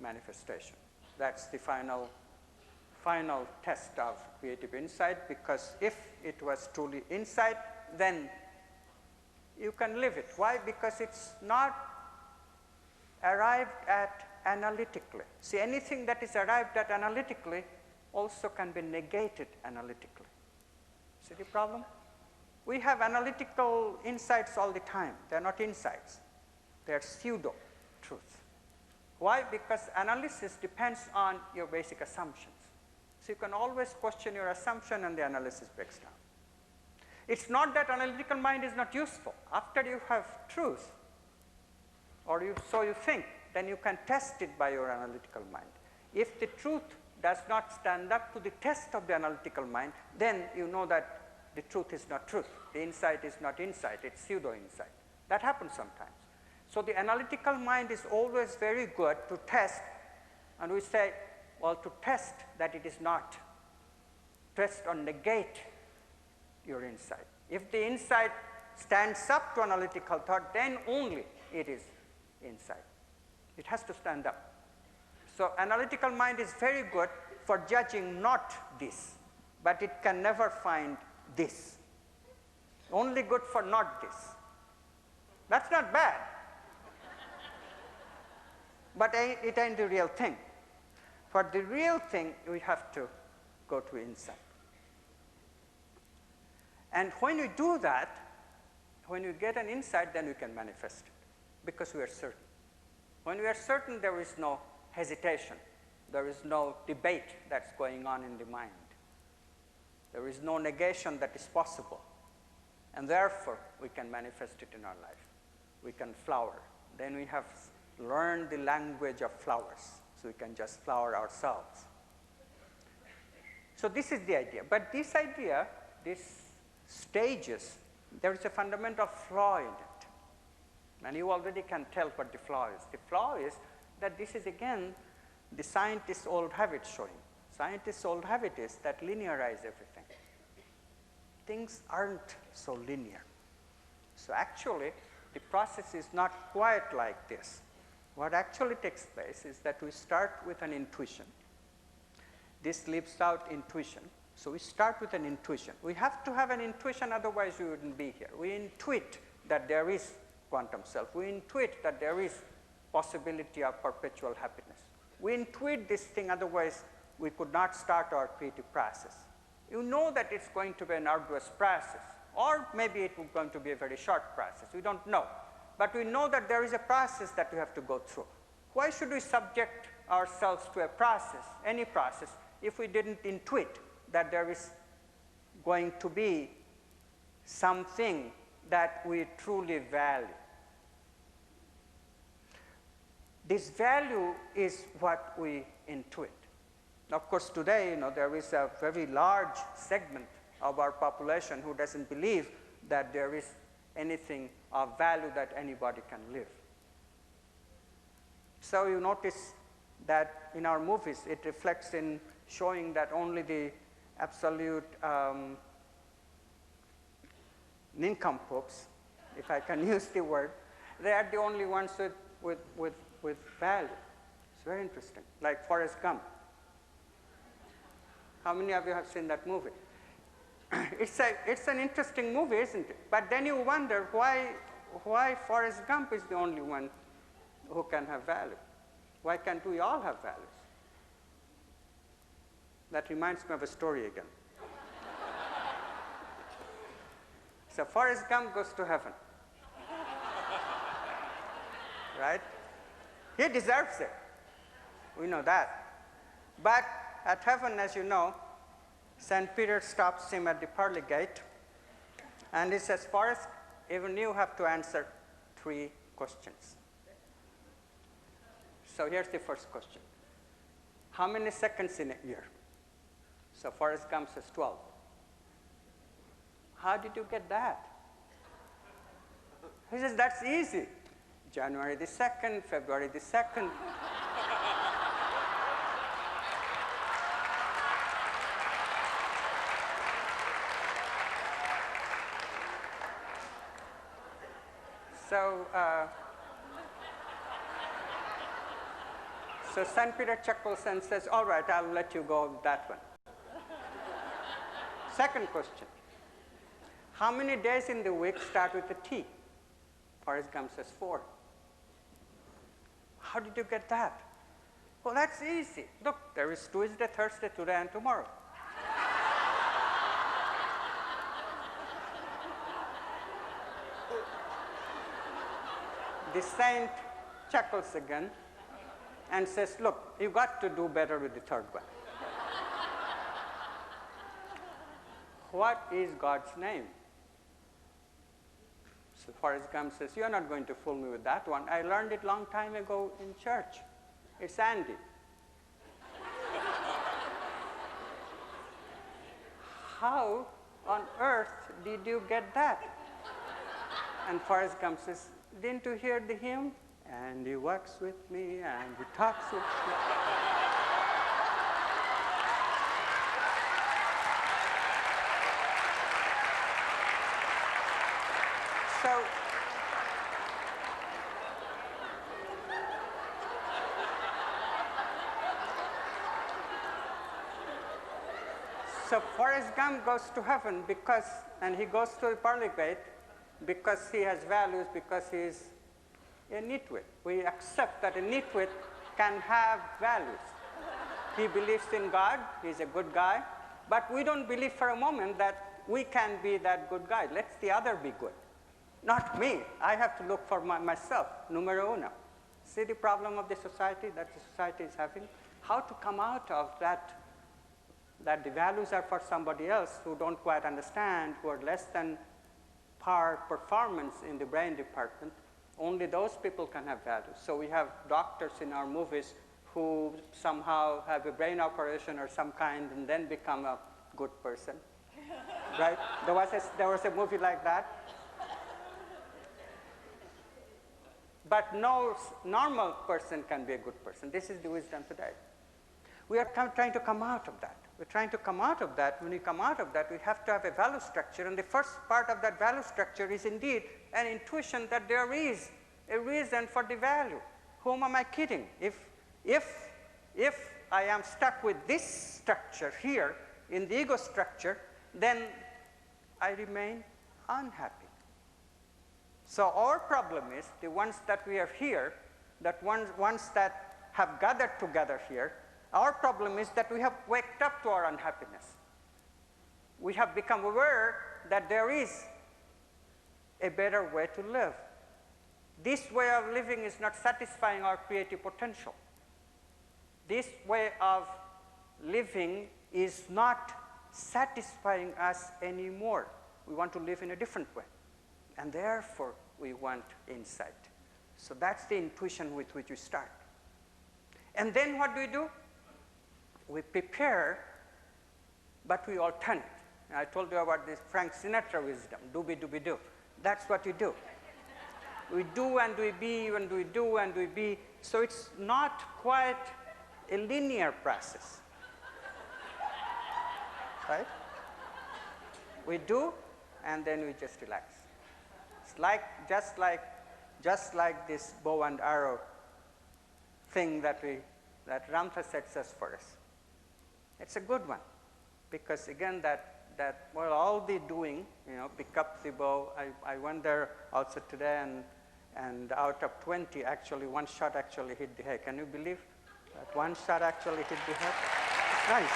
manifestation. That's the final test of creative insight, because if it was truly insight, then you can live it. Why? Because it's not arrived at analytically. See, anything that is arrived at analytically also can be negated analytically. See the problem? We have analytical insights all the time. They're not insights. They're pseudo-truth. Why? Because analysis depends on your basic assumptions. So you can always question your assumption and the analysis breaks down. It's not that analytical mind is not useful. After you have truth, or so you think, then you can test it by your analytical mind. If the truth does not stand up to the test of the analytical mind, then you know that the truth is not truth. The insight is not insight, it's pseudo-insight. That happens sometimes. So the analytical mind is always very good to test, and we say, well, to test that it is not. Test or negate your insight. If the insight stands up to analytical thought, then only it is insight. It has to stand up. So analytical mind is very good for judging not this, but it can never find this. Only good for not this. That's not bad. But it ain't the real thing. For the real thing, we have to go to insight. And when we do that, when we get an insight, then we can manifest it, because we are certain. When we are certain, there is no hesitation. There is no debate that's going on in the mind. There is no negation that is possible. And therefore, we can manifest it in our life. We can flower. Then we have learned the language of flowers, so we can just flower ourselves. So this is the idea. But this idea, these stages, there is a fundamental flaw in it. And you already can tell what the flaw is. The flaw is that this is, again, the scientist's old habit showing. Scientist's old habit is that linearize everything. Things aren't so linear. So actually, the process is not quite like this. What actually takes place is that we start with an intuition. This leaves out intuition. So we start with an intuition. We have to have an intuition, otherwise we wouldn't be here. We intuit that there is quantum self. We intuit that there is possibility of perpetual happiness. We intuit this thing, otherwise we could not start our creative process. You know that it's going to be an arduous process, or maybe it is going to be a very short process. We don't know. But we know that there is a process that we have to go through. Why should we subject ourselves to a process, any process, if we didn't intuit that there is going to be something that we truly value? This value is what we intuit. Of course, today, there is a very large segment of our population who doesn't believe that there is anything of value that anybody can live. So you notice that in our movies, it reflects in showing that only the absolute nincompoops, if I can use the word, they are the only ones with value. It's very interesting, like Forrest Gump. How many of you have seen that movie? It's an interesting movie, isn't it? But then you wonder why Forrest Gump is the only one who can have value. Why can't we all have values? That reminds me of a story again. So Forrest Gump goes to heaven. Right? He deserves it. We know that. But at heaven, as you know, St. Peter stops him at the pearly gate, and he says, Forrest, even you have to answer 3 questions. So here's the first question. How many seconds in a year? So Forrest Gump says 12. How did you get that? He says, that's easy. January the 2nd, February the 2nd. So St. Peter chuckles and says, all right, I'll let you go with that one. Second question. How many days in the week start with a T? Forrest Gump says 4. How did you get that? Well, that's easy. Look, there is Tuesday, Thursday, today, and tomorrow. The saint chuckles again and says, look, you got to do better with the third one. What is God's name? So Forrest Gump says, you're not going to fool me with that one. I learned it long time ago in church. It's Andy. How on earth did you get that? And Forrest Gump says, didn't you hear the hymn? And he walks with me, and he talks with me. So Forrest Gump goes to heaven because, and he goes to the pearly gate because he has values, because he is a nitwit. We accept that a nitwit can have values. He believes in God, he's a good guy, but we don't believe for a moment that we can be that good guy. Let the other be good. Not me. I have to look for myself, numero uno. See the problem of the society that the society is having? How to come out of that the values are for somebody else who don't quite understand, who are less than par performance in the brain department. Only those people can have values. So we have doctors in our movies who somehow have a brain operation or some kind and then become a good person, right? There was a movie like that. But no normal person can be a good person. This is the wisdom today. We are trying to come out of that. We're trying to come out of that. When we come out of that, we have to have a value structure. And the first part of that value structure is indeed an intuition that there is a reason for the value. Whom am I kidding? If I am stuck with this structure here in the ego structure, then I remain unhappy. So our problem is the ones that we are here, that ones that have gathered together here, our problem is that we have waked up to our unhappiness. We have become aware that there is a better way to live. This way of living is not satisfying our creative potential. This way of living is not satisfying us anymore. We want to live in a different way. And therefore, we want insight. So that's the intuition with which we start. And then what do? We prepare, but we alternate. I told you about this Frank Sinatra wisdom, do. That's what we do. We do and we be, and we do and we be. So it's not quite a linear process, right? We do, and then we just relax. It's like, just like this bow and arrow thing that Ramtha sets us for us. It's a good one, because again, well, all the doing, pick up the bow. I went there also today, and out of 20, actually, one shot actually hit the head. Can you believe that one shot actually hit the head? It's nice.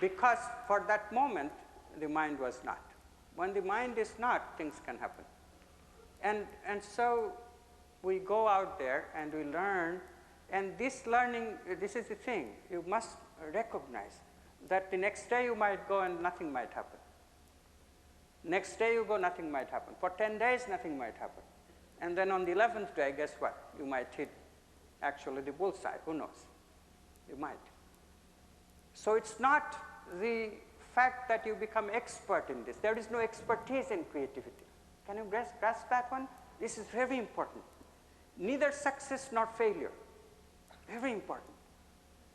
Because for that moment, the mind was not. When the mind is not, things can happen. And so we go out there and we learn, and this learning, this is the thing, you must recognize that the next day you might go and nothing might happen. Next day you go, nothing might happen. For 10 days, nothing might happen. And then on the 11th day, guess what? You might hit actually the bullseye. Who knows? You might. So it's not the fact that you become expert in this. There is no expertise in creativity. Can you grasp that one? This is very important. Neither success nor failure. Very important.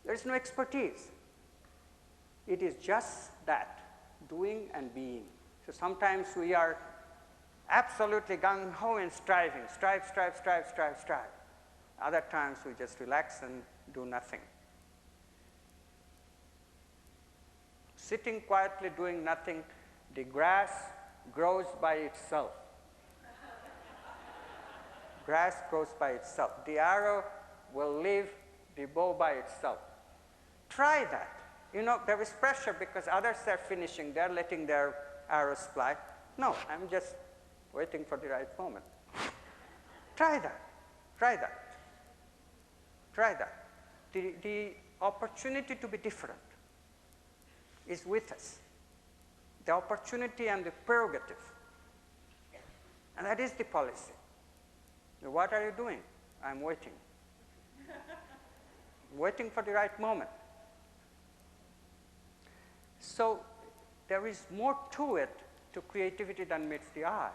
There is no expertise. It is just that, doing and being. So sometimes we are absolutely gung-ho and striving. Strive. Other times we just relax and do nothing. Sitting quietly doing nothing, the grass grows by itself. Grass grows by itself. The arrow will leave the bow by itself. Try that. You know, there is pressure because others are finishing, they're letting their arrows fly. No, I'm just waiting for the right moment. Try that. The opportunity to be different is with us. The opportunity and the prerogative. And that is the policy. Now, what are you doing? I'm waiting. Waiting for the right moment. So there is more to it, to creativity, than meets the eye.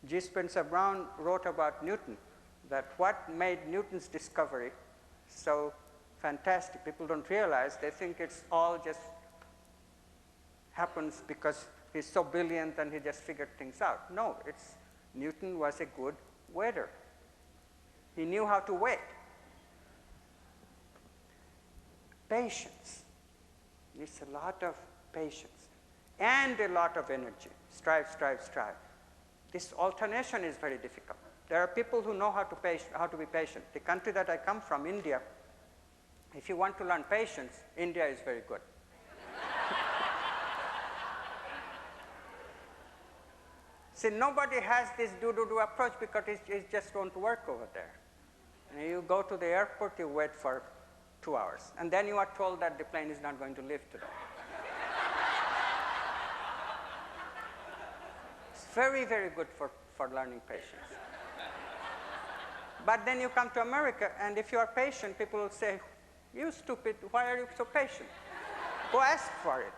G. Spencer Brown wrote about Newton, that what made Newton's discovery so fantastic. People don't realize, they think it's all just happens because he's so brilliant and he just figured things out. No, Newton was a good waiter. He knew how to wait. Patience. It's a lot of patience and a lot of energy. Strive. This alternation is very difficult. There are people who know how to be patient. The country that I come from, India, if you want to learn patience, India is very good. See, nobody has this do-do-do approach because it just won't work over there. And you go to the airport, you wait for 2 hours, and then you are told that the plane is not going to leave today. It's very, very good for learning patience. But then you come to America, and if you are patient, people will say, "You stupid, why are you so patient? Go ask for it.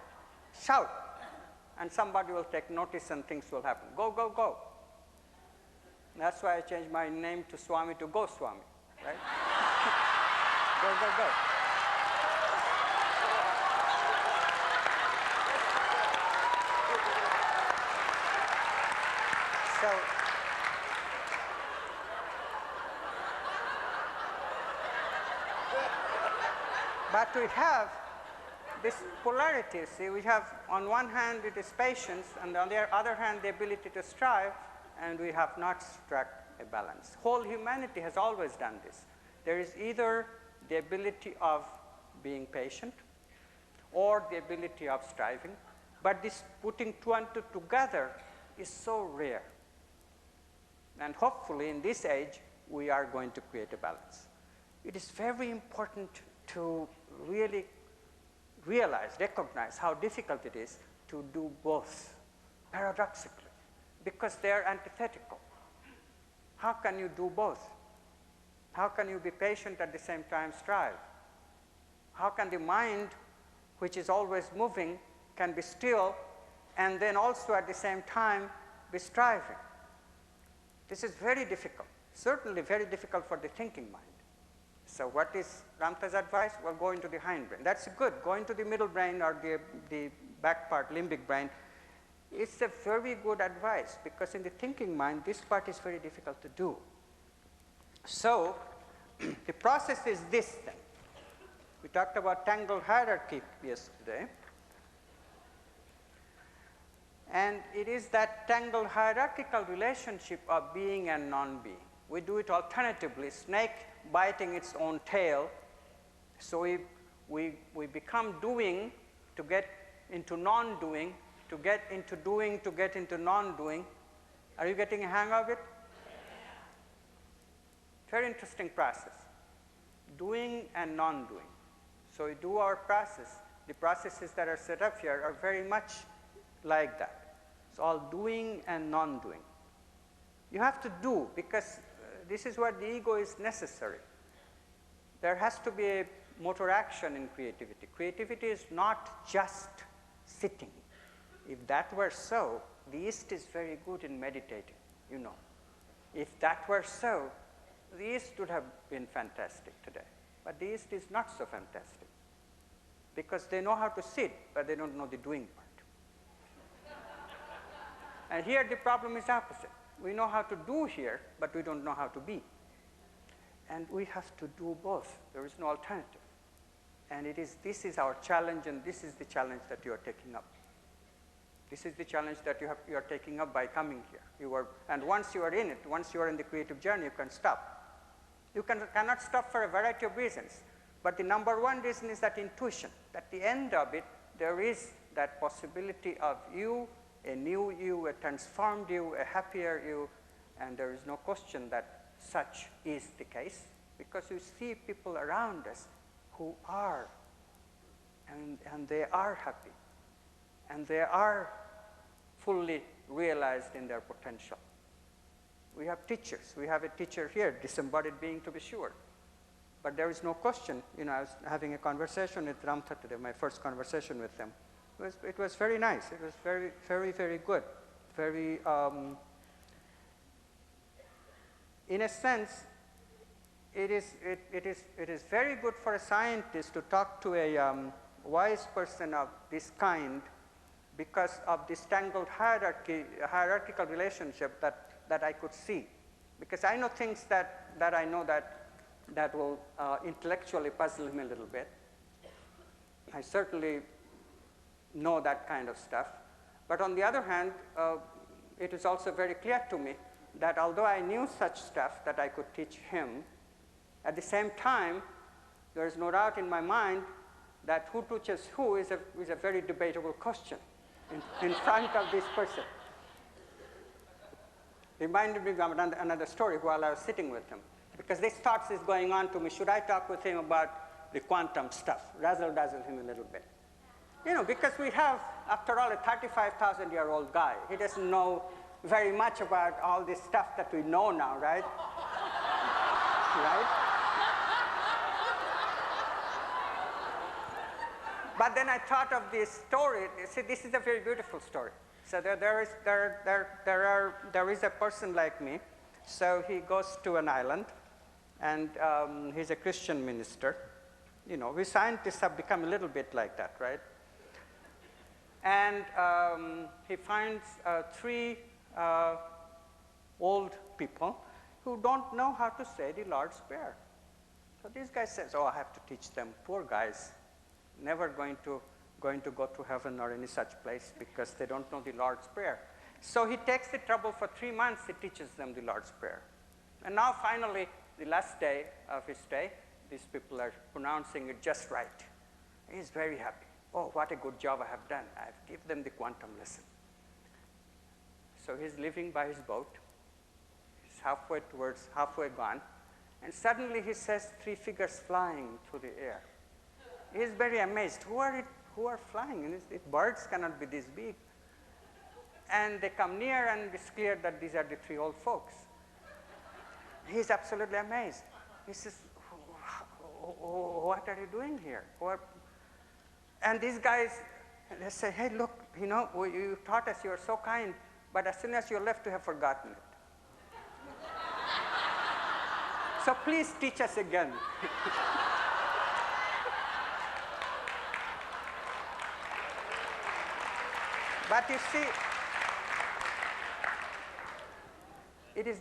Shout." And somebody will take notice and things will happen. Go. That's why I changed my name to Swami to Goswami, right? Go. So, but we have this polarity. See, we have on one hand it is patience, and on the other hand the ability to strive, and we have not struck a balance. Whole humanity has always done this. There is either the ability of being patient or the ability of striving, but this putting two and two together is so rare. And hopefully in this age we are going to create a balance. It is very important to really recognize how difficult it is to do both, paradoxically, because they are antithetical. How can you do both? How can you be patient at the same time strive? How can the mind, which is always moving, can be still and then also at the same time be striving? This is very difficult, certainly very difficult for the thinking mind. So what is Ramta's advice? Well, go into the hindbrain. That's good. Go into the middle brain or the back part, limbic brain. It's a very good advice because in the thinking mind, this part is very difficult to do. So the process is this then. We talked about tangled hierarchy yesterday. And it is that tangled hierarchical relationship of being and non-being. We do it alternatively, snake biting its own tail. So we become doing to get into non-doing, to get into doing, to get into non-doing. Are you getting a hang of it? Very interesting process. Doing and non-doing. So we do our process. The processes that are set up here are very much like that. It's all doing and non-doing. You have to do, because this is what the ego is necessary. There has to be a motor action in creativity. Creativity is not just sitting. If that were so, the East is very good in meditating, you know. If that were so, the East would have been fantastic today. But the East is not so fantastic, because they know how to sit, but they don't know the doing part. And here the problem is opposite. We know how to do here, but we don't know how to be. And we have to do both. There is no alternative. And this is our challenge, and this is the challenge that you are taking up. This is the challenge that you are taking up by coming here. And once you are in it, once you are in the creative journey, you can stop. You cannot stop for a variety of reasons. But the number one reason is that intuition. At the end of it, there is that possibility of you, a new you, a transformed you, a happier you, and there is no question that such is the case, because you see people around us who are, and they are happy, and they are fully realized in their potential. We have teachers. We have a teacher here, disembodied being to be sure. But there is no question. You know, I was having a conversation with Ramtha today, my first conversation with them. It was very nice. It was very, very, very good. Very, in a sense, it is very good for a scientist to talk to a wise person of this kind, because of this tangled hierarchical relationship that I could see. Because I know things that I know that will intellectually puzzle him a little bit. I certainly know that kind of stuff. But on the other hand, it is also very clear to me that although I knew such stuff that I could teach him, at the same time, there is no doubt in my mind that who teaches who is a very debatable question in front of this person. Reminded me of another story while I was sitting with him, because this thought is going on to me, should I talk with him about the quantum stuff, razzle-dazzle him a little bit? You know, because we have, after all, a 35,000-year-old guy. He doesn't know very much about all this stuff that we know now, right? Right? But then I thought of this story. See, this is a very beautiful story. So there is a person like me. So he goes to an island, and he's a Christian minister. You know, we scientists have become a little bit like that, right? And he finds three old people who don't know how to say the Lord's Prayer. So this guy says, oh, I have to teach them. Poor guys, never going to go to heaven or any such place because they don't know the Lord's Prayer. So he takes the trouble for 3 months, he teaches them the Lord's Prayer. And now finally, the last day of his stay, these people are pronouncing it just right. He's very happy. Oh, what a good job I have done. I've given them the quantum lesson. So he's living by his boat. He's halfway gone. And suddenly he says 3 figures flying through the air. He's very amazed. Who are flying? And birds cannot be this big. And they come near, and it's clear that these are the 3 old folks. He's absolutely amazed. He says, what are you doing here? And these guys, they say, hey, look, you know, you taught us, you are so kind, but as soon as you left, you have forgotten it. So please teach us again. But you see,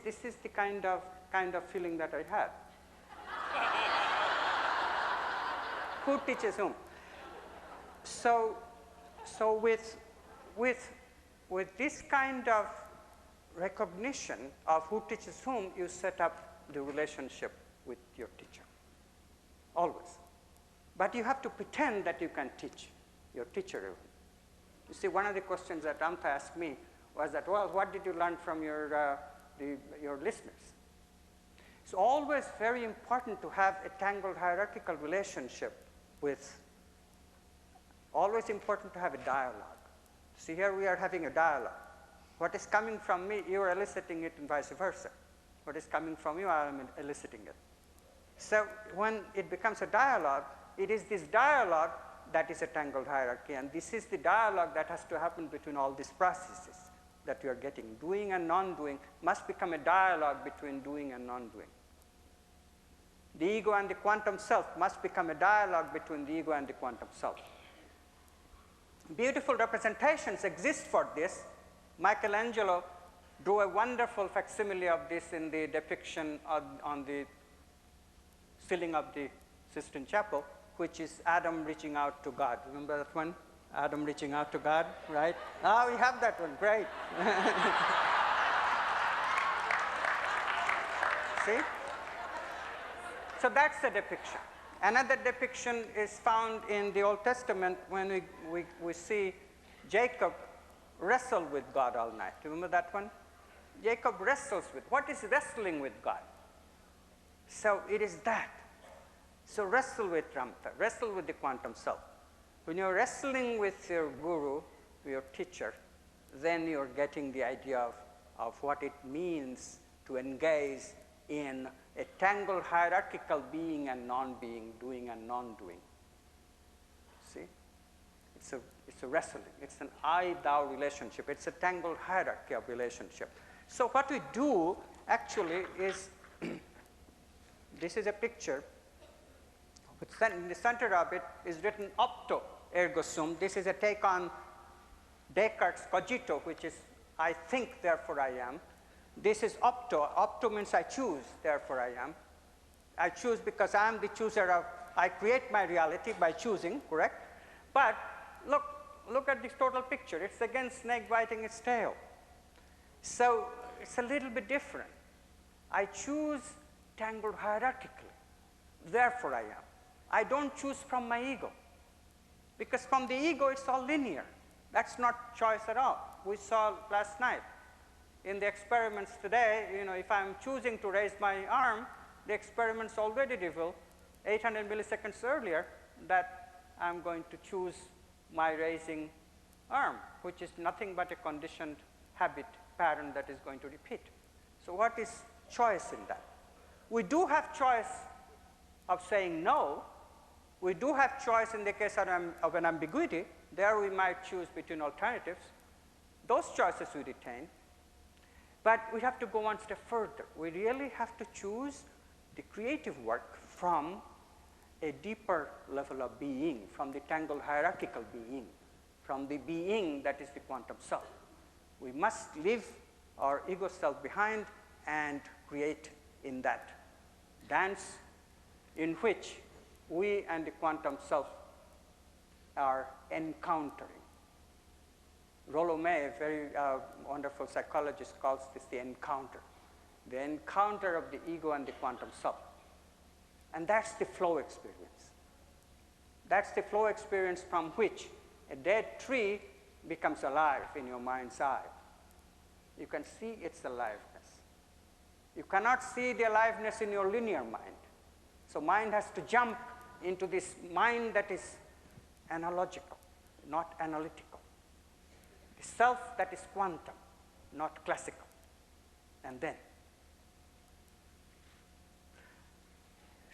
this is the kind of feeling that I had. Who teaches whom? So with with this kind of recognition of who teaches whom, you set up the relationship with your teacher, always. But you have to pretend that you can teach your teacher even. You see, one of the questions that Ramtha asked me was that, well, what did you learn from your listeners? It's always very important to have a tangled hierarchical relationship with, always important to have a dialogue. See, here we are having a dialogue. What is coming from me, you are eliciting it, and vice versa. What is coming from you, I am eliciting it. So when it becomes a dialogue, it is this dialogue that is a tangled hierarchy, and this is the dialogue that has to happen between all these processes that you are getting. Doing and non-doing must become a dialogue between doing and non-doing. The ego and the quantum self must become a dialogue between the ego and the quantum self. Beautiful representations exist for this. Michelangelo drew a wonderful facsimile of this in the depiction on the ceiling of the Sistine Chapel, which is Adam reaching out to God. Remember that one? Adam reaching out to God, right? Oh, we have that one, great. See? So that's the depiction. Another depiction is found in the Old Testament when we see Jacob wrestle with God all night. Remember that one? Jacob wrestles with, what is wrestling with God? So it is that. So wrestle with Ramtha, wrestle with the quantum self. When you're wrestling with your guru, your teacher, then you're getting the idea of what it means to engage in a tangled hierarchical being and non-being, doing and non-doing. See? It's a wrestling. It's an I-thou relationship. It's a tangled hierarchy of relationship. So what we do actually is, this is a picture. In the center of it is written opto ergo sum. This is a take on Descartes' cogito, which is I think, therefore I am. This is opto. Opto means I choose, therefore I am. I choose because I am the chooser of, I create my reality by choosing, correct? But look at this total picture. It's again snake biting its tail. So it's a little bit different. I choose tangled hierarchically, therefore I am. I don't choose from my ego, because from the ego it's all linear. That's not choice at all. We saw last night in the experiments today, if I'm choosing to raise my arm, the experiments already reveal 800 milliseconds earlier that I'm going to choose my raising arm, which is nothing but a conditioned habit pattern that is going to repeat. So what is choice in that? We do have choice of saying no. We do have choice in the case of an ambiguity. There we might choose between alternatives. Those choices we retain. But we have to go one step further. We really have to choose the creative work from a deeper level of being, from the tangled hierarchical being, from the being that is the quantum self. We must leave our ego self behind and create in that dance in which we and the quantum self are encountering. Rollo May, a very wonderful psychologist, calls this the encounter of the ego and the quantum self. And that's the flow experience. That's the flow experience from which a dead tree becomes alive in your mind's eye. You can see its aliveness. You cannot see the aliveness in your linear mind. So mind has to jump into this mind that is analogical, not analytical. The self that is quantum, not classical. And then.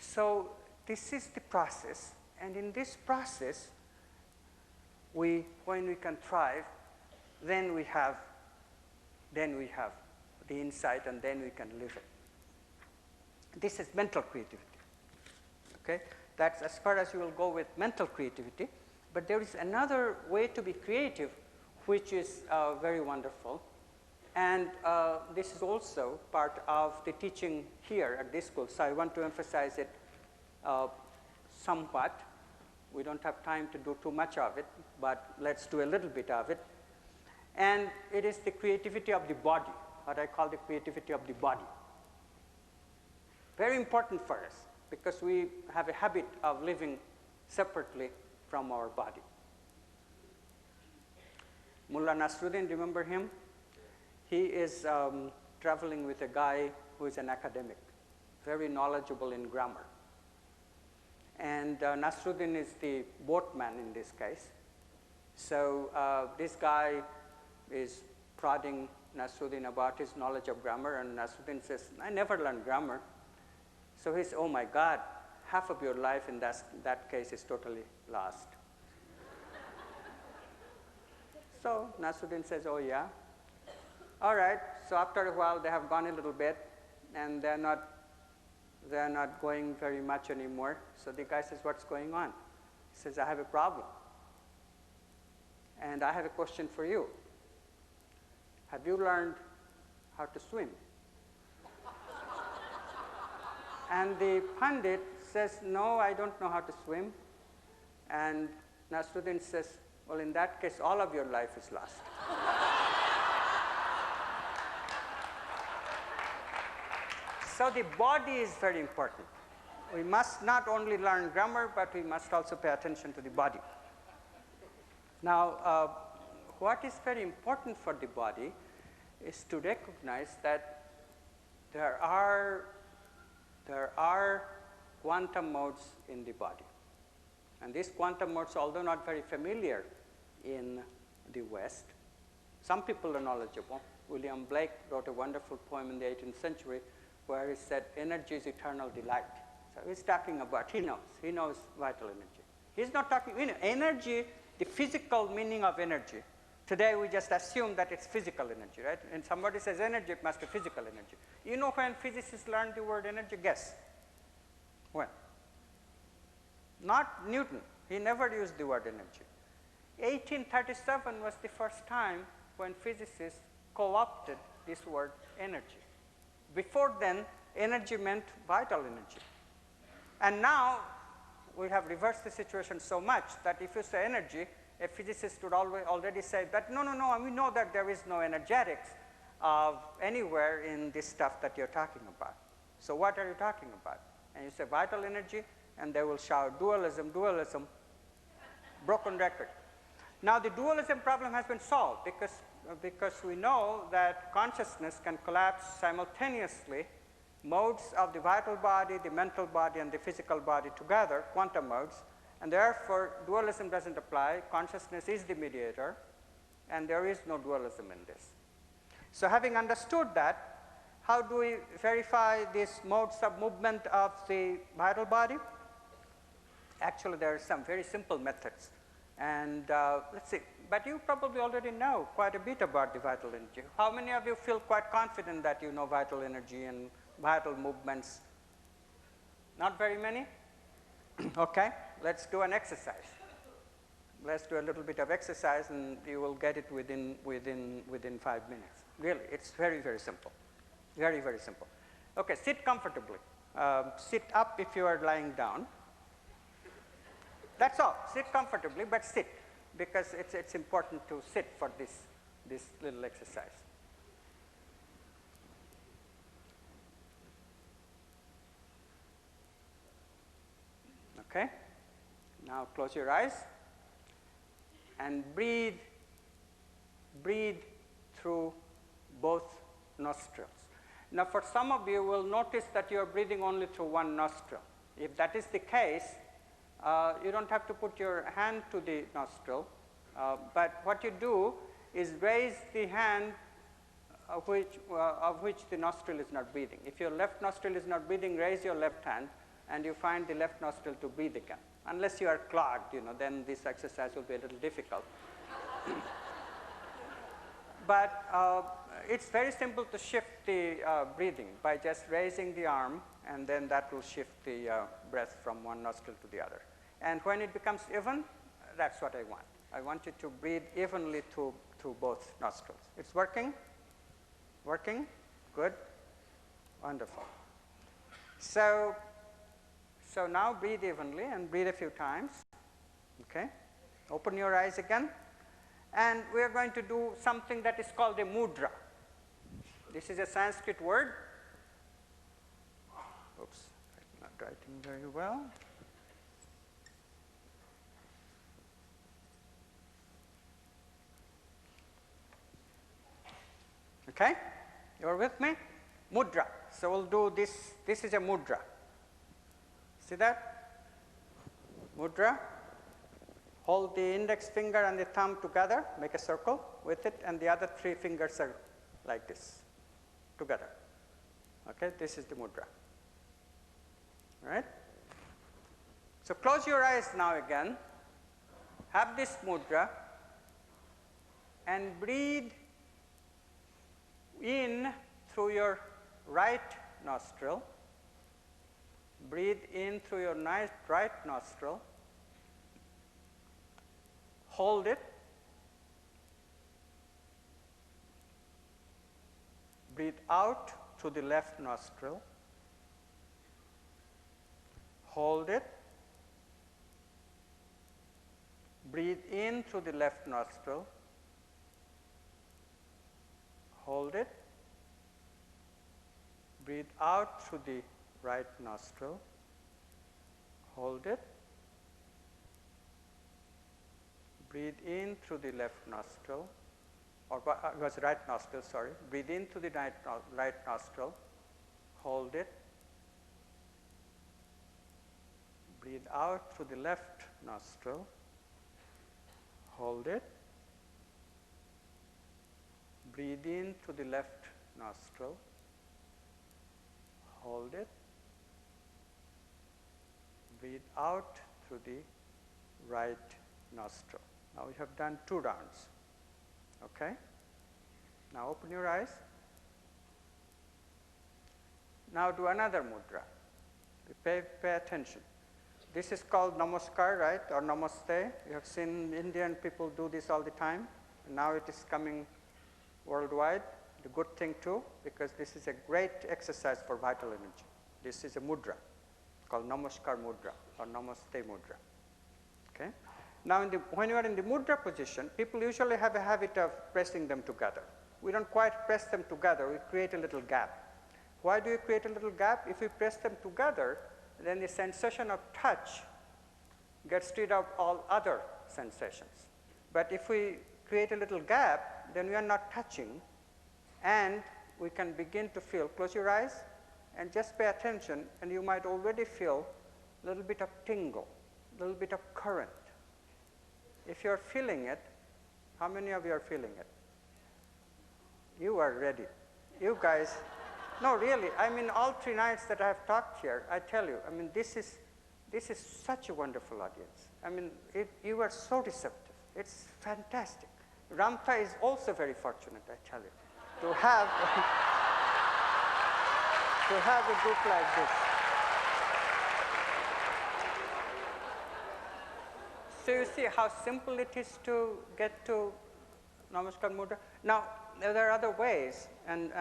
So this is the process, and in this process, when we can thrive, then we have the insight, and then we can live it. This is mental creativity. Okay? That's as far as you will go with mental creativity. But there is another way to be creative, which is very wonderful. And this is also part of the teaching here at this school. So I want to emphasize it somewhat. We don't have time to do too much of it, but let's do a little bit of it. And it is the creativity of the body, what I call the creativity of the body. Very important for us, because we have a habit of living separately from our body. Mullah Nasruddin, remember him? He is traveling with a guy who is an academic, very knowledgeable in grammar. And Nasruddin is the boatman in this case. So this guy is prodding Nasruddin about his knowledge of grammar, and Nasruddin says, I never learned grammar. So he says, oh my God, half of your life in that case is totally lost. So Nasruddin says, oh yeah. All right, so after a while they have gone a little bit, and they're not going very much anymore. So the guy says, what's going on? He says, I have a problem. And I have a question for you. Have you learned how to swim? And the Pandit says, no, I don't know how to swim. And Nasruddin says, well, in that case, all of your life is lost. So the body is very important. We must not only learn grammar, but we must also pay attention to the body. Now, what is very important for the body is to recognize that there are quantum modes in the body. And these quantum modes, although not very familiar in the West, some people are knowledgeable. William Blake wrote a wonderful poem in the 18th century where he said, energy is eternal delight. So he's talking about, he knows vital energy. He's not talking, energy, the physical meaning of energy. Today we just assume that it's physical energy, right? And somebody says energy, it must be physical energy. You know when physicists learned the word energy? Guess. When? Not Newton. He never used the word energy. 1837 was the first time when physicists co-opted this word energy. Before then, energy meant vital energy. And now we have reversed the situation so much that if you say energy, a physicist would already say that, no, we know that there is no energetics anywhere in this stuff that you're talking about. So what are you talking about? And you say vital energy, and they will shout dualism, broken record. Now the dualism problem has been solved because we know that consciousness can collapse simultaneously modes of the vital body, the mental body, and the physical body together, quantum modes, and therefore dualism doesn't apply. Consciousness is the mediator, and there is no dualism in this. So having understood that, how do we verify these modes of movement of the vital body? Actually, there are some very simple methods. And let's see, but you probably already know quite a bit about the vital energy. How many of you feel quite confident that you know vital energy and vital movements? Not very many? Okay, let's do an exercise. Let's do a little bit of exercise, and you will get it within 5 minutes. Really, it's very, very simple. Very, very simple. Okay, sit comfortably. Sit up if you are lying down. That's all. Sit comfortably, but sit, because it's important to sit for this little exercise. Okay. Now close your eyes and breathe through both nostrils. Now for some of you will notice that you are breathing only through one nostril. If that is the case, you don't have to put your hand to the nostril, but what you do is raise the hand of which the nostril is not breathing. If your left nostril is not breathing, raise your left hand, and you find the left nostril to breathe again. Unless you are clogged, then this exercise will be a little difficult. But it's very simple to shift the breathing by just raising the arm, and then that will shift the breath from one nostril to the other. And when it becomes even, that's what I want. I want you to breathe evenly through both nostrils. It's working? Working? Good? Wonderful. So now breathe evenly and breathe a few times. Okay? Open your eyes again. And we are going to do something that is called a mudra. This is a Sanskrit word. Oops, I'm not writing very well. Okay, you're with me? Mudra. So we'll do this. This is a mudra. See that? Mudra. Hold the index finger and the thumb together, make a circle with it, and the other 3 fingers are like this, together. Okay, this is the mudra. All right? So close your eyes now again. Have this mudra and breathe in through your right nostril. Breathe in through your right nostril. Hold it. Breathe out through the left nostril. Hold it. Breathe in through the left nostril. Hold it. Breathe out through the right nostril. Hold it. Breathe in through the left nostril, or it was right nostril, sorry. Breathe in through the right nostril. Hold it. Breathe out through the left nostril. Hold it. Breathe in through the left nostril. Hold it. Breathe out through the right nostril. Now we have done 2 rounds. Okay? Now open your eyes. Now do another mudra. Pay attention. This is called namaskar, right? Or namaste. You have seen Indian people do this all the time. And now it is coming worldwide. The good thing too, because this is a great exercise for vital energy. This is a mudra called namaskar mudra or namaste mudra. Okay? Now when you are in the mudra position, people usually have a habit of pressing them together. We don't quite press them together, we create a little gap. Why do you create a little gap? If we press them together, then the sensation of touch gets rid of all other sensations. But if we create a little gap, then we are not touching, and we can begin to feel. Close your eyes and just pay attention, and you might already feel a little bit of tingle, a little bit of current. If you are feeling it, how many of you are feeling it? You are ready. You guys, no, really, I mean, all 3 nights that I have talked here, I tell you, I mean, this is such a wonderful audience. I mean, you are so receptive. It's fantastic. Ramtha is also very fortunate, I tell you, to have, to have a group like this. So you see how simple it is to get to Namaskar Mudra. Now, there are other ways, and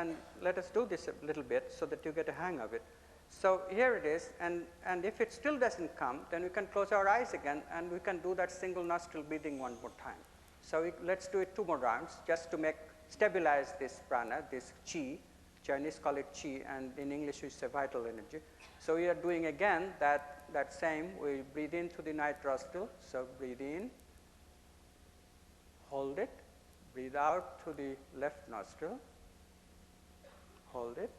let us do this a little bit so that you get a hang of it. So here it is, and if it still doesn't come, then we can close our eyes again, and we can do that single nostril breathing one more time. So let's do it 2 more rounds, just to stabilize this prana, this chi. Chinese call it chi, and in English we say vital energy. So we are doing again that same. We breathe in through the right nostril. So breathe in, hold it. Breathe out through the left nostril. Hold it.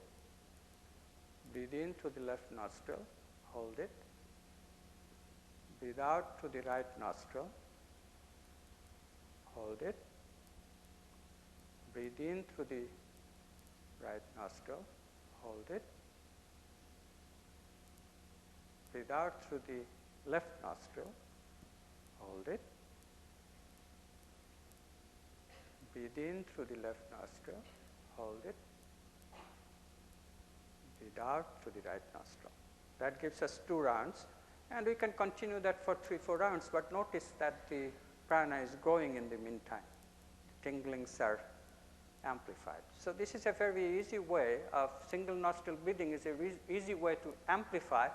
Breathe in through the left nostril. Hold it. Breathe out through the right nostril. Hold it. Breathe in through the right nostril. Hold it. Breathe out through the left nostril. Hold it. Breathe in through the left nostril. Hold it. Breathe out through the right nostril. That gives us 2 rounds. And we can continue that for 3-4 rounds. But notice that the prana is growing in the meantime. Tinglings are amplified. So this is a very easy way of single nostril breathing. Is an easy way to amplify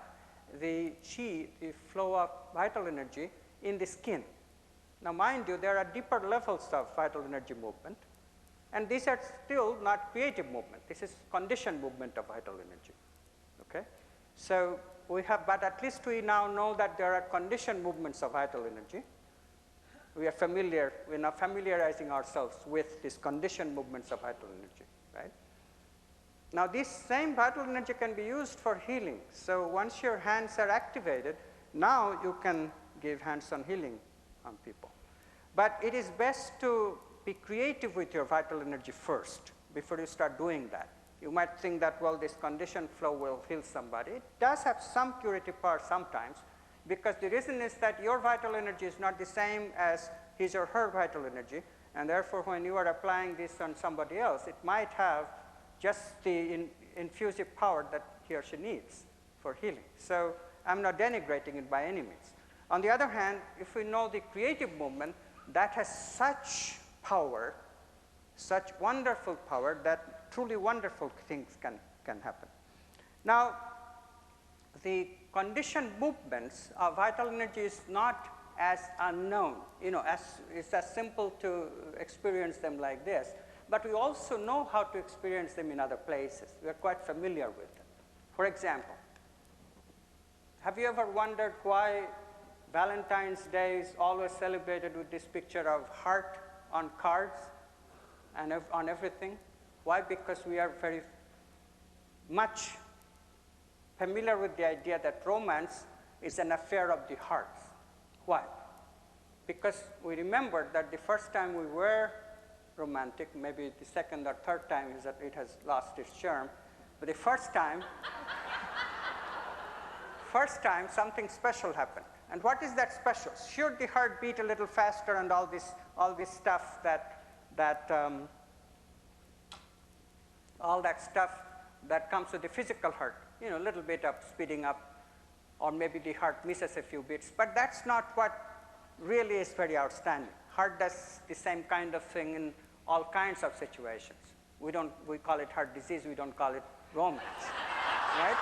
the chi, the flow of vital energy in the skin. Now mind you, there are deeper levels of vital energy movement, and these are still not creative movement. This is conditioned movement of vital energy. Okay? So we have, but at least we now know that there are conditioned movements of vital energy. We are familiar, we are now familiarizing ourselves with these conditioned movements of vital energy, right? Now this same vital energy can be used for healing. So once your hands are activated, now you can give hands-on healing on people. But it is best to be creative with your vital energy first before you start doing that. You might think that, well, this conditioned flow will heal somebody. It does have some curative power sometimes, because the reason is that your vital energy is not the same as his or her vital energy, and therefore when you are applying this on somebody else, it might have just the infusive power that he or she needs for healing. So I'm not denigrating it by any means. On the other hand, if we know the creative movement, that has such power, such wonderful power, that truly wonderful things can happen. Now, the conditioned movements of vital energy is not as unknown. It's as simple to experience them like this, but we also know how to experience them in other places. We are quite familiar with them. For example, have you ever wondered why Valentine's Day is always celebrated with this picture of heart on cards and on everything? Why? Because we are very much familiar with the idea that romance is an affair of the hearts. Why? Because we remember that the first time we were romantic, maybe the second or third time is that it has lost its charm, but the first time, something special happened. And what is that special? Sure, the heart beat a little faster and all this stuff all that stuff that comes with the physical heart, a little bit of speeding up, or maybe the heart misses a few beats, but that's not what really is very outstanding. Heart does the same kind of thing in all kinds of situations. We call it heart disease, we don't call it romance, right?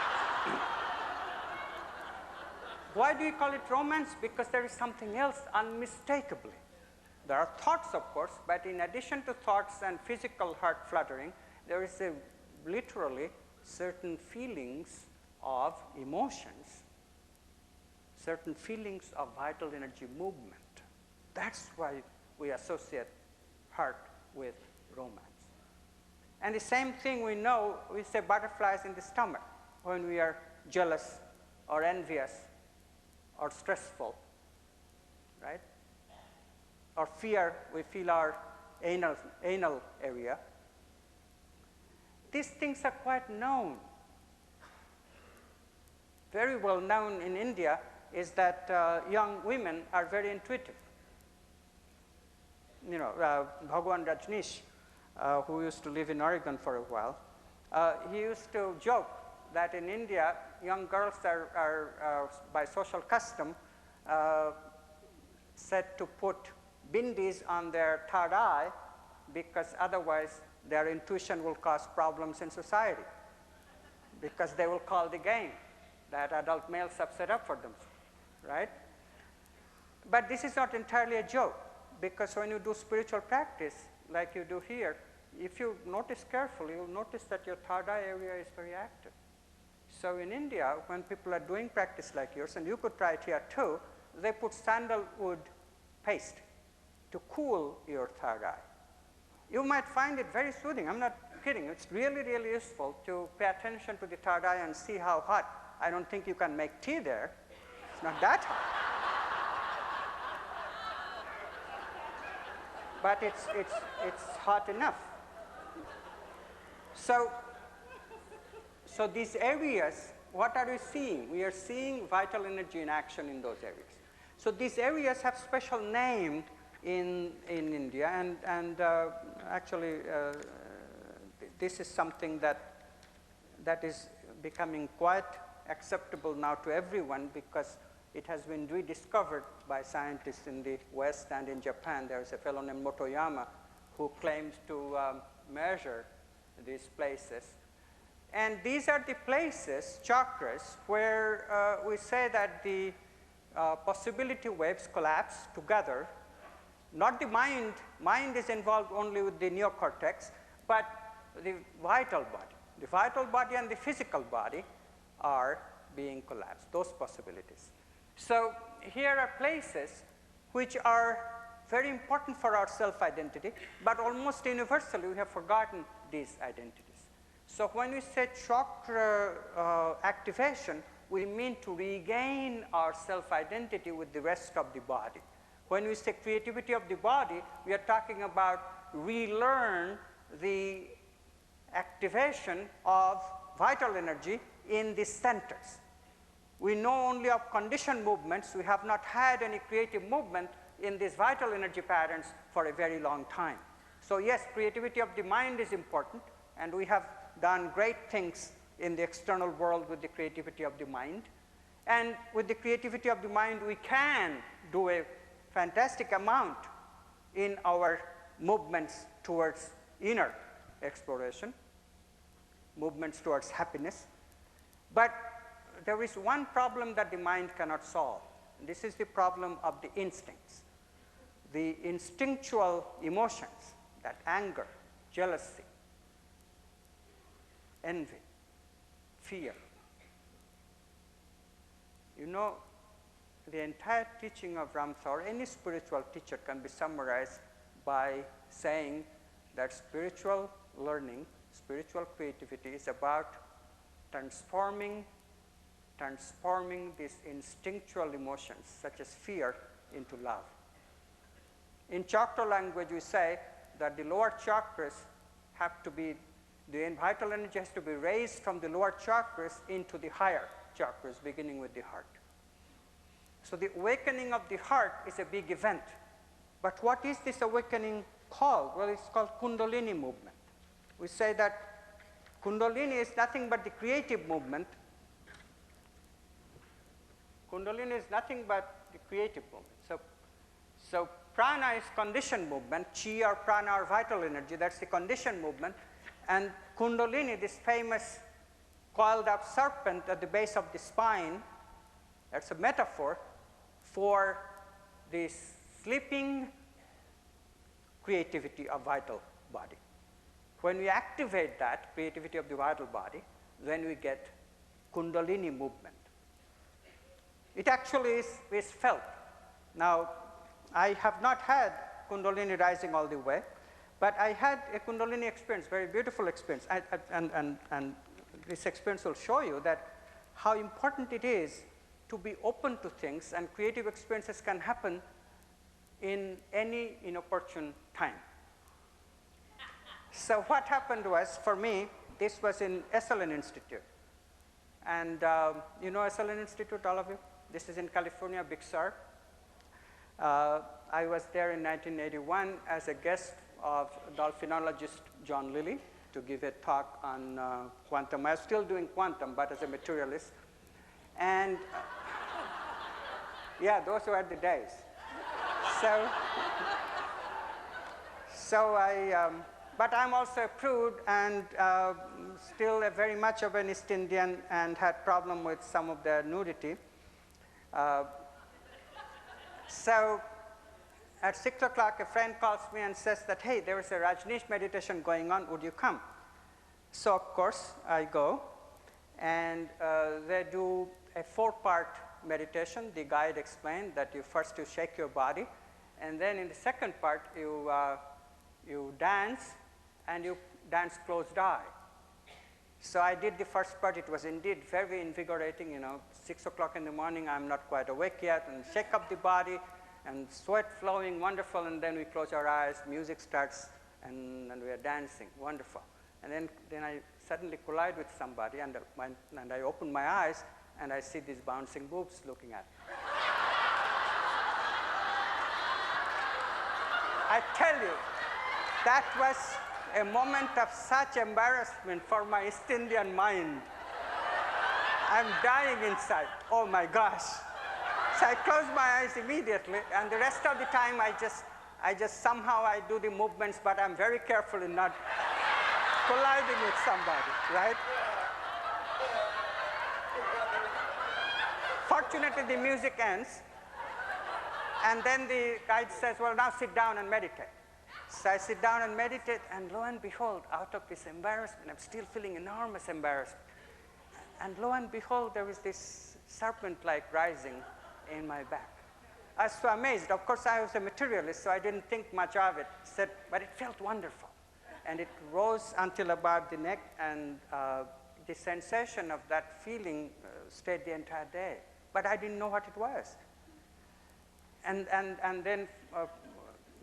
Why do we call it romance? Because there is something else unmistakably. There are thoughts, of course, but in addition to thoughts and physical heart fluttering, there is literally certain feelings of emotions, certain feelings of vital energy movement. That's why we associate heart with romance. And the same thing we know, we say butterflies in the stomach when we are jealous or envious or stressful, right? Or fear, we feel our anal area. These things are quite known. Very well known in India is that young women are very intuitive. Bhagwan Rajneesh, who used to live in Oregon for a while, he used to joke that in India, young girls are by social custom, said to put bindis on their third eye, because otherwise their intuition will cause problems in society, because they will call the game that adult males have set up for them, right? But this is not entirely a joke, because when you do spiritual practice, like you do here, if you notice carefully, you'll notice that your third eye area is very active. So in India, when people are doing practice like yours, and you could try it here too, they put sandalwood paste to cool your third eye. You might find it very soothing. I'm not kidding. It's really, really useful to pay attention to the third eye and see how hot. I don't think you can make tea there. It's not that hot. But it's hot enough. So these areas, what are we seeing? We are seeing vital energy in action in those areas. So these areas have special name in India, and actually this is something that is becoming quite acceptable now to everyone, because it has been rediscovered by scientists in the West and in Japan. There is a fellow named Motoyama who claims to measure these places. And these are the places, chakras, where we say that the possibility waves collapse together Not the mind. Mind is involved only with the neocortex, but the vital body. The vital body and the physical body are being collapsed, those possibilities. So here are places which are very important for our self-identity, but almost universally we have forgotten these identities. So when we say chakra activation, we mean to regain our self-identity with the rest of the body. When we say creativity of the body, we are talking about relearn the activation of vital energy in the centers. We know only of conditioned movements. We have not had any creative movement in these vital energy patterns for a very long time. So yes, creativity of the mind is important, and we have done great things in the external world with the creativity of the mind. And with the creativity of the mind, we can do a fantastic amount in our movements towards inner exploration, movements towards happiness. But there is one problem that the mind cannot solve. This is the problem of the instincts. The instinctual emotions, that anger, jealousy, envy, fear. You know, the entire teaching of Ramtha, or any spiritual teacher, can be summarized by saying that spiritual learning, spiritual creativity is about transforming these instinctual emotions, such as fear, into love. In chakra language, we say that the lower chakras have to be, the vital energy has to be raised from the lower chakras into the higher chakras, beginning with the heart. So the awakening of the heart is a big event. But what is this awakening called? Well, it's called Kundalini movement. We say that Kundalini is nothing but the creative movement. Kundalini is nothing but the creative movement. So prana is conditioned movement. Chi or prana or vital energy, that's the conditioned movement. And Kundalini, this famous coiled up serpent at the base of the spine, that's a metaphor for this sleeping creativity of vital body. When we activate that creativity of the vital body, then we get Kundalini movement. It actually is felt. Now, I have not had Kundalini rising all the way, but I had a Kundalini experience, very beautiful experience. And this experience will show you that how important it is to be open to things, and creative experiences can happen in any inopportune time. So what happened was, for me, this was in Esalen Institute. And you know Esalen Institute, all of you? This is in California, Big Sur. I was there in 1981 as a guest of dolphinologist John Lilly to give a talk on quantum. I was still doing quantum, but as a materialist. And yeah, those were the days. But I'm also a prude and still very much of an East Indian, and had problem with some of the nudity. So at 6 o'clock, a friend calls me and says that, hey, there is a Rajneesh meditation going on, would you come? So of course I go, and they do a 4-part meditation. The guide explained that you shake your body, and then in the second part you dance, and you dance closed eye. So I did the first part. It was indeed very invigorating, you know, 6 o'clock in the morning, I'm not quite awake yet, and shake up the body, and sweat flowing, wonderful, and then we close our eyes, music starts, and we are dancing, wonderful. And then I suddenly collide with somebody, and I open my eyes, and I see these bouncing boobs looking at me. I tell you, that was a moment of such embarrassment for my East Indian mind. I'm dying inside. Oh my gosh. So I close my eyes immediately, and the rest of the time I just somehow I do the movements, but I'm very careful in not colliding with somebody, right? Fortunately, the music ends, And then the guide says, well, now sit down and meditate. So I sit down and meditate, and lo and behold, out of this embarrassment, I'm still feeling enormous embarrassment. And lo and behold, there was this serpent-like rising in my back. I was so amazed. Of course, I was a materialist, so I didn't think much of it. But it felt wonderful. And it rose until about the neck, and the sensation of that feeling stayed the entire day. But I didn't know what it was. And then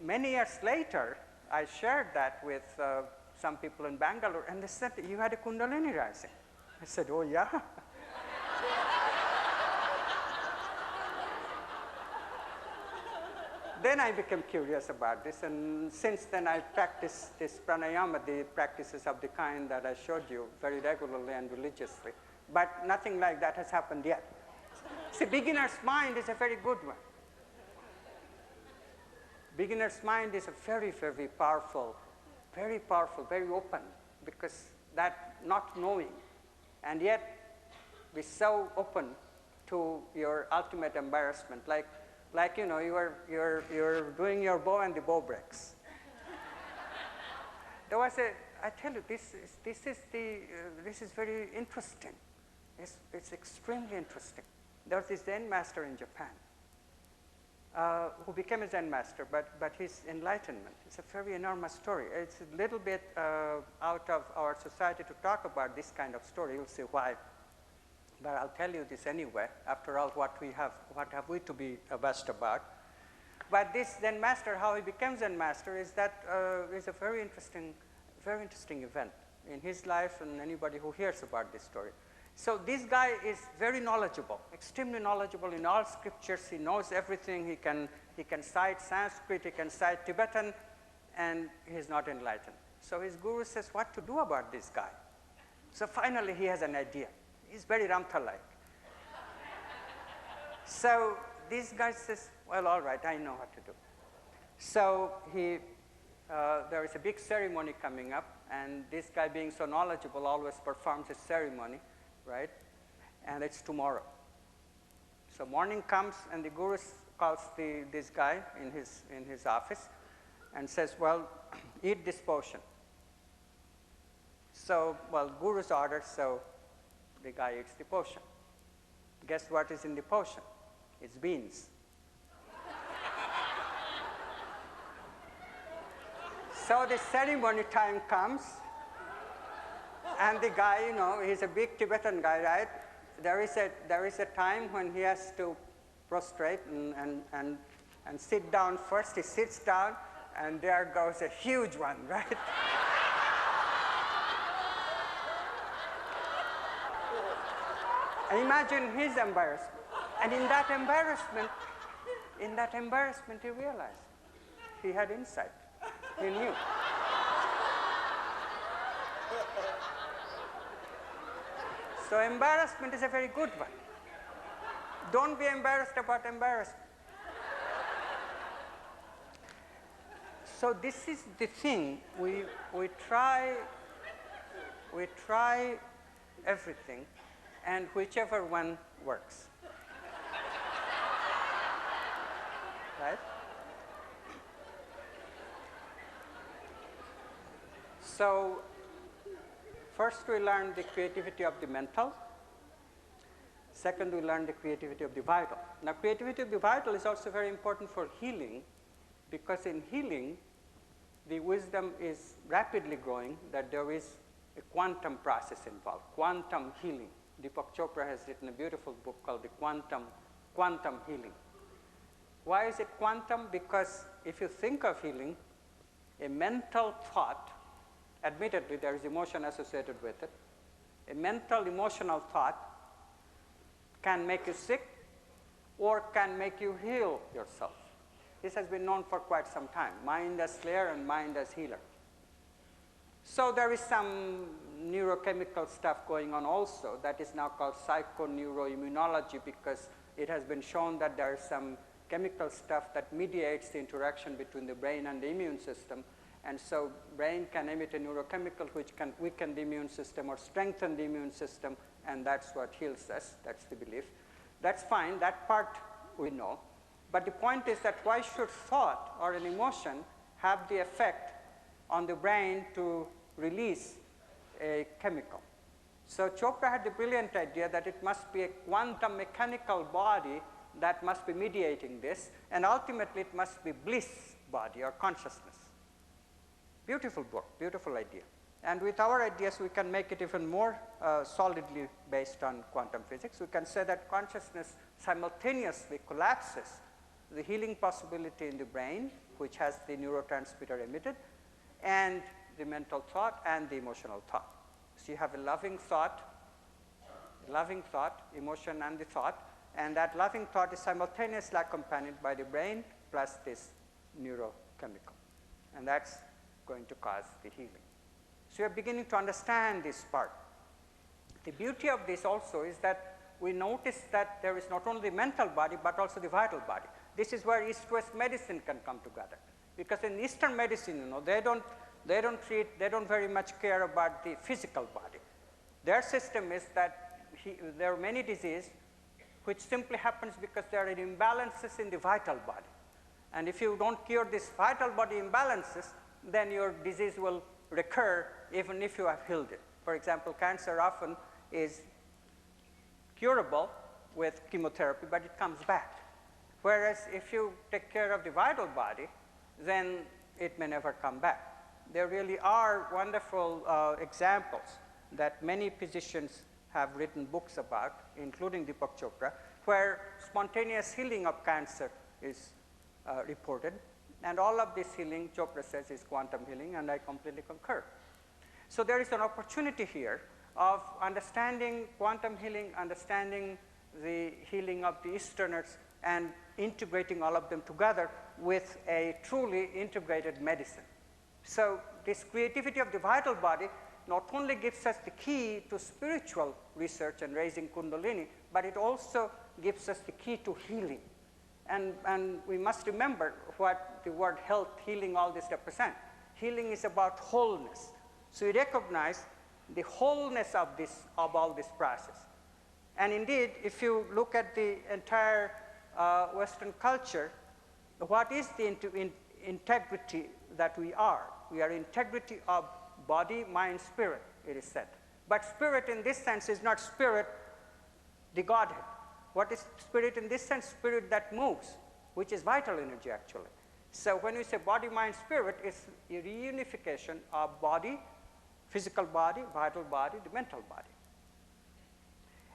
many years later, I shared that with some people in Bangalore, and they said, you had a Kundalini rising. I said, oh, yeah. Then I became curious about this, and since then I practice this pranayama, the practices of the kind that I showed you, very regularly and religiously. But nothing like that has happened yet. See, beginner's mind is a very good one. Beginner's mind is a very, very powerful, very open, because that not knowing, and yet be so open to your ultimate embarrassment, like you know, you're doing your bow and the bow breaks. There was I tell you, this is very interesting. It's extremely interesting. There was this Zen master in Japan who became a Zen master, but his enlightenment is a very enormous story. It's a little bit out of our society to talk about this kind of story. You'll see why. But I'll tell you this anyway. After all, what have we to be abashed about? But this Zen master, how he became Zen master, is that is a very interesting event in his life and anybody who hears about this story. So this guy is very knowledgeable, extremely knowledgeable in all scriptures. He knows everything. He can cite Sanskrit, he can cite Tibetan, and he's not enlightened. So his guru says, what to do about this guy? So finally he has an idea. He's very Ramtha-like. So this guy says, well, all right, I know what to do. So there is a big ceremony coming up, and this guy, being so knowledgeable, always performs his ceremony, right? And it's tomorrow. So morning comes, and the guru calls this guy in his office and says, well, eat this potion. So, well, guru's order, so the guy eats the potion. Guess what is in the potion? It's beans. So the ceremony time comes, and the guy, you know, he's a big Tibetan guy, right? There is a time when he has to prostrate and sit down first. He sits down, and there goes a huge one, right? And imagine his embarrassment. And in that embarrassment, he realized he had insight. He knew. So embarrassment is a very good one. Don't be embarrassed about embarrassment. So this is the thing. We try everything, and whichever one works. Right? So first we learn the creativity of the mental. Second, we learn the creativity of the vital. Now, creativity of the vital is also very important for healing, because in healing, the wisdom is rapidly growing that there is a quantum process involved, quantum healing. Deepak Chopra has written a beautiful book called the Quantum Healing. Why is it quantum? Because if you think of healing, a mental thought, admittedly there is emotion associated with it, a mental emotional thought can make you sick or can make you heal yourself. This has been known for quite some time, mind as slayer and mind as healer. So there is some neurochemical stuff going on also that is now called psychoneuroimmunology, because it has been shown that there is some chemical stuff that mediates the interaction between the brain and the immune system. And so brain can emit a neurochemical which can weaken the immune system or strengthen the immune system, and that's what heals us. That's the belief. That's fine. That part we know. But the point is that why should thought or an emotion have the effect on the brain to release a chemical? So Chopra had the brilliant idea that it must be a quantum mechanical body that must be mediating this, and ultimately it must be bliss body or consciousness. Beautiful book, beautiful idea. And with our ideas, we can make it even more solidly based on quantum physics. We can say that consciousness simultaneously collapses the healing possibility in the brain, which has the neurotransmitter emitted, and the mental thought and the emotional thought. So you have a loving thought, emotion and the thought, and that loving thought is simultaneously accompanied by the brain plus this neurochemical. And that's going to cause the healing. So you're beginning to understand this part. The beauty of this also is that we notice that there is not only the mental body, but also the vital body. This is where East-West medicine can come together. Because in Eastern medicine, they don't very much care about the physical body. Their system is that there are many diseases which simply happens because there are imbalances in the vital body. And if you don't cure these vital body imbalances, then your disease will recur even if you have healed it. For example, cancer often is curable with chemotherapy, but it comes back. Whereas if you take care of the vital body, then it may never come back. There really are wonderful examples that many physicians have written books about, including Deepak Chopra, where spontaneous healing of cancer is reported. And all of this healing, Chopra says, is quantum healing, and I completely concur. So there is an opportunity here of understanding quantum healing, understanding the healing of the Easterners, and integrating all of them together with a truly integrated medicine. So this creativity of the vital body not only gives us the key to spiritual research and raising Kundalini, but it also gives us the key to healing. And we must remember what the word health, healing, all this represent. Healing is about wholeness. So we recognize the wholeness of all this process. And indeed, if you look at the entire Western culture, what is the integrity that we are? We are integrity of body, mind, spirit, it is said. But spirit in this sense is not spirit, the Godhead. What is spirit in this sense? Spirit that moves, which is vital energy actually. So when we say body, mind, spirit, it's a reunification of body, physical body, vital body, the mental body.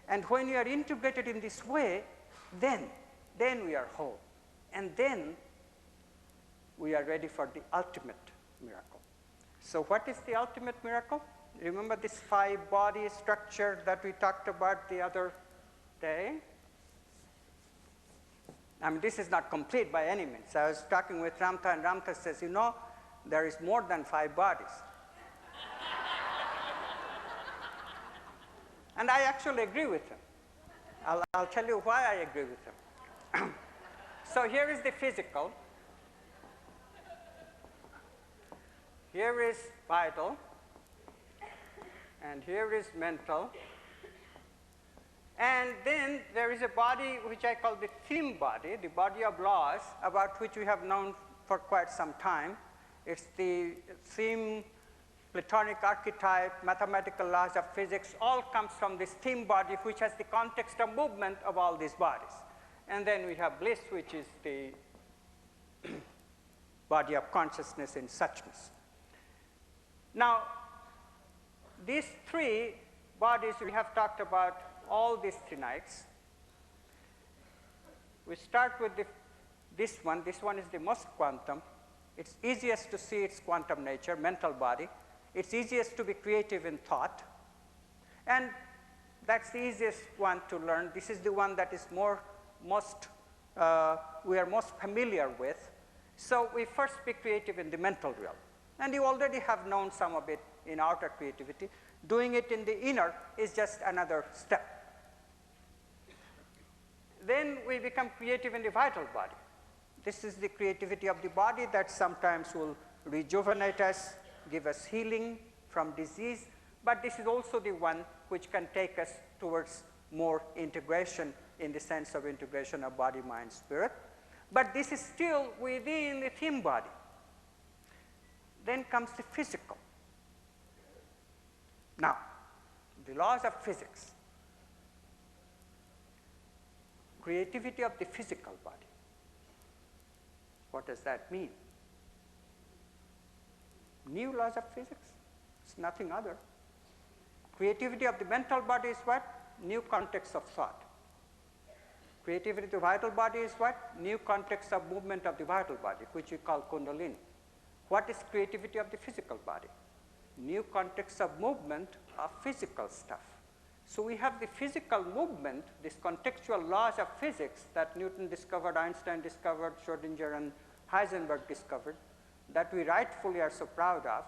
And when you are integrated in this way, then we are whole. And then we are ready for the ultimate miracle. So what is the ultimate miracle? Remember this 5-body structure that we talked about the other day? I mean, this is not complete by any means. I was talking with Ramtha, and Ramtha says, there is more than 5 bodies. And I actually agree with him. I'll tell you why I agree with him. So here is the physical. Here is vital. And here is mental. And then there is a body which I call the theme body, the body of laws, about which we have known for quite some time. It's the theme, Platonic archetype, mathematical laws of physics, all comes from this theme body, which has the context of movement of all these bodies. And then we have bliss, which is the body of consciousness in suchness. Now, these 3 bodies we have talked about all these 3 nights. We start with this one. This one is the most quantum. It's easiest to see its quantum nature, mental body. It's easiest to be creative in thought. And that's the easiest one to learn. This is the one that is we are most familiar with. So we first be creative in the mental realm. And you already have known some of it in outer creativity. Doing it in the inner is just another step. Then we become creative in the vital body. This is the creativity of the body that sometimes will rejuvenate us, give us healing from disease, but this is also the one which can take us towards more integration in the sense of integration of body, mind, spirit. But this is still within the theme body. Then comes the physical. Now, the laws of physics. Creativity of the physical body. What does that mean? New laws of physics? It's nothing other. Creativity of the mental body is what? New context of thought. Creativity of the vital body is what? New context of movement of the vital body, which we call kundalini. What is creativity of the physical body? New context of movement of physical stuff. So we have the physical movement, these contextual laws of physics that Newton discovered, Einstein discovered, Schrodinger and Heisenberg discovered, that we rightfully are so proud of.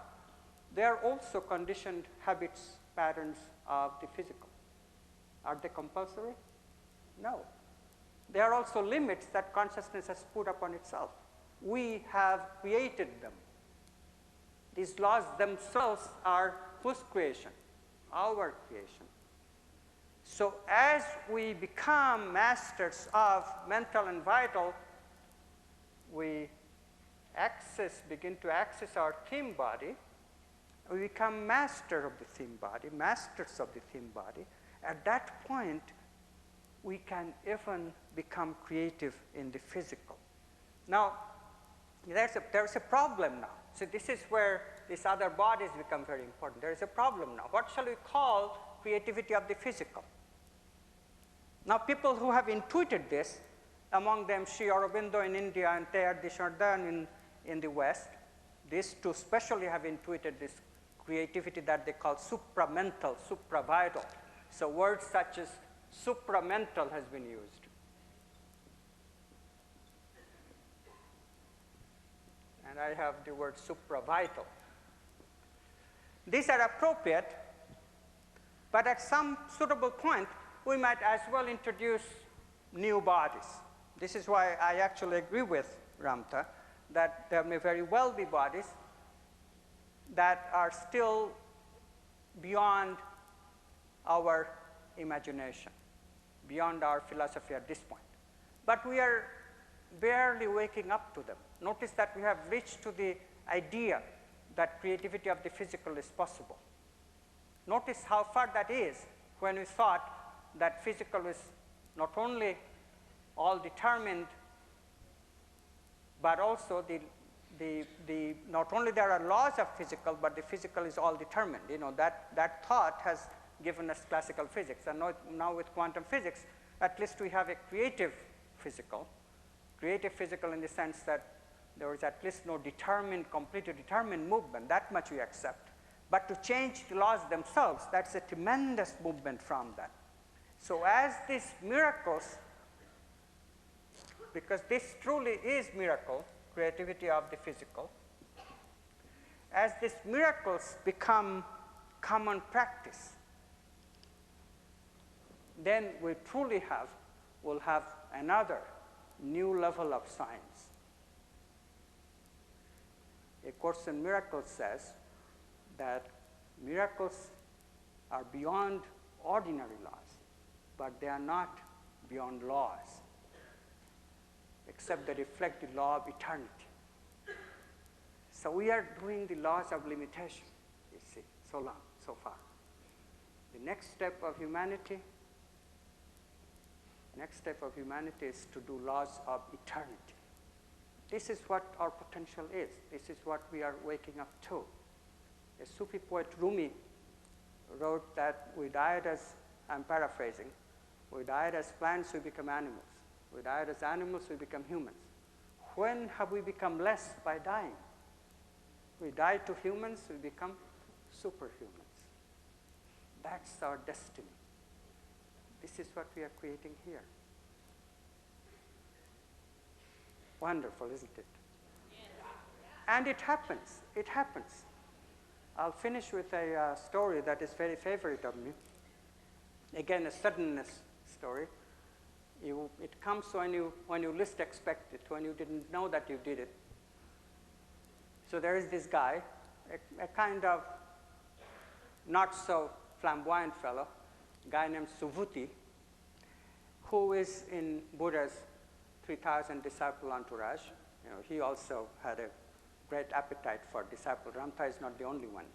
They are also conditioned habits, patterns of the physical. Are they compulsory? No. They are also limits that consciousness has put upon itself. We have created them. These laws themselves are whose creation? Our creation. So as we become masters of mental and vital, we begin to access our theme body. We become master of the theme body, masters of the theme body. At that point, we can even become creative in the physical. Now, there's a problem now. So this is where these other bodies become very important. There is a problem now. What shall we call creativity of the physical? Now, people who have intuited this, among them Sri Aurobindo in India and Teilhard de Chardin in the West, these two specially have intuited this creativity that they call supramental, supravital. So words such as supramental has been used. And I have the word supravital. These are appropriate, but at some suitable point, we might as well introduce new bodies. This is why I actually agree with Ramta that there may very well be bodies that are still beyond our imagination, beyond our philosophy at this point. But we are barely waking up to them. Notice that we have reached to the idea that creativity of the physical is possible. Notice how far that is when we thought that physical is not only all determined, but also not only there are laws of physical, but the physical is all determined. You know, that thought has given us classical physics. And now with quantum physics, at least we have a creative physical in the sense that there is at least no completely determined movement. That much we accept. But to change the laws themselves, that's a tremendous movement from that. So as these miracles, because this truly is miracle, creativity of the physical, as these miracles become common practice, then we truly will have another new level of science. A Course in Miracles says that miracles are beyond ordinary laws, but they are not beyond laws, except they reflect the law of eternity. So we are doing the laws of limitation, you see, so long, so far. The next step of humanity is to do laws of eternity. This is what our potential is. This is what we are waking up to. A Sufi poet, Rumi, wrote that we died as, I'm paraphrasing, we died as plants, we become animals. We died as animals, we become humans. When have we become less by dying? We die to humans, we become superhumans. That's our destiny. This is what we are creating here. Wonderful, isn't it? Yes. And it happens. It happens. I'll finish with a story that is very favorite of me. Again, a suddenness story. It comes when you least expect it, when you didn't know that you did it. So there is this guy, a kind of not so flamboyant fellow, a guy named Subhuti, who is in Buddha's 3,000 disciple entourage. You know, he also had a great appetite for disciple. Ramtha is not the only one.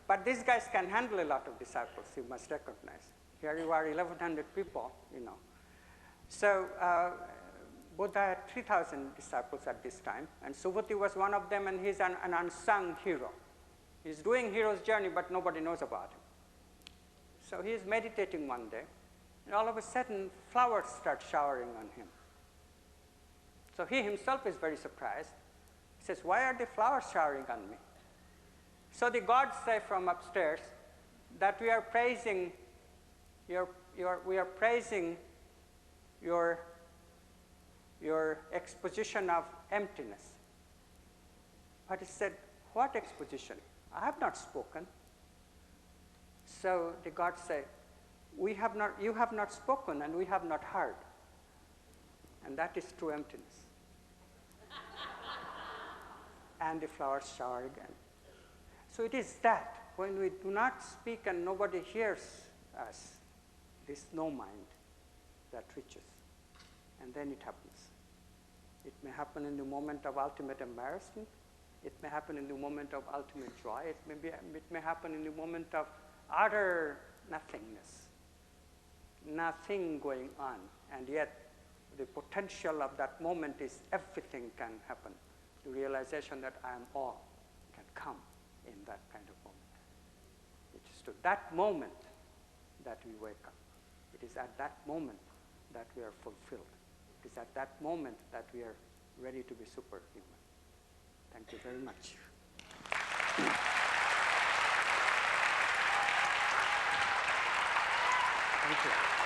But these guys can handle a lot of disciples, you must recognize. Here you are, 1,100 people, you know. So Buddha had 3,000 disciples at this time, and Subhuti was one of them, and he's an unsung hero. He's doing hero's journey, but nobody knows about him. So he is meditating one day, and all of a sudden, flowers start showering on him. So he himself is very surprised. He says, why are the flowers showering on me? So the gods say from upstairs that we are praising your exposition of emptiness. But he said, what exposition? I have not spoken. So the gods say, you have not spoken and we have not heard. And that is true emptiness. And the flowers shower again. So it is that when we do not speak and nobody hears us, this no mind that reaches. And then it happens. It may happen in the moment of ultimate embarrassment. It may happen in the moment of ultimate joy. It may happen in the moment of utter nothingness. Nothing going on. And yet the potential of that moment is everything can happen. The realization that I am all can come in that kind of moment. It is to that moment that we wake up. It is at that moment that we are fulfilled. It is at that moment that we are ready to be superhuman. Thank you very much. Thank you.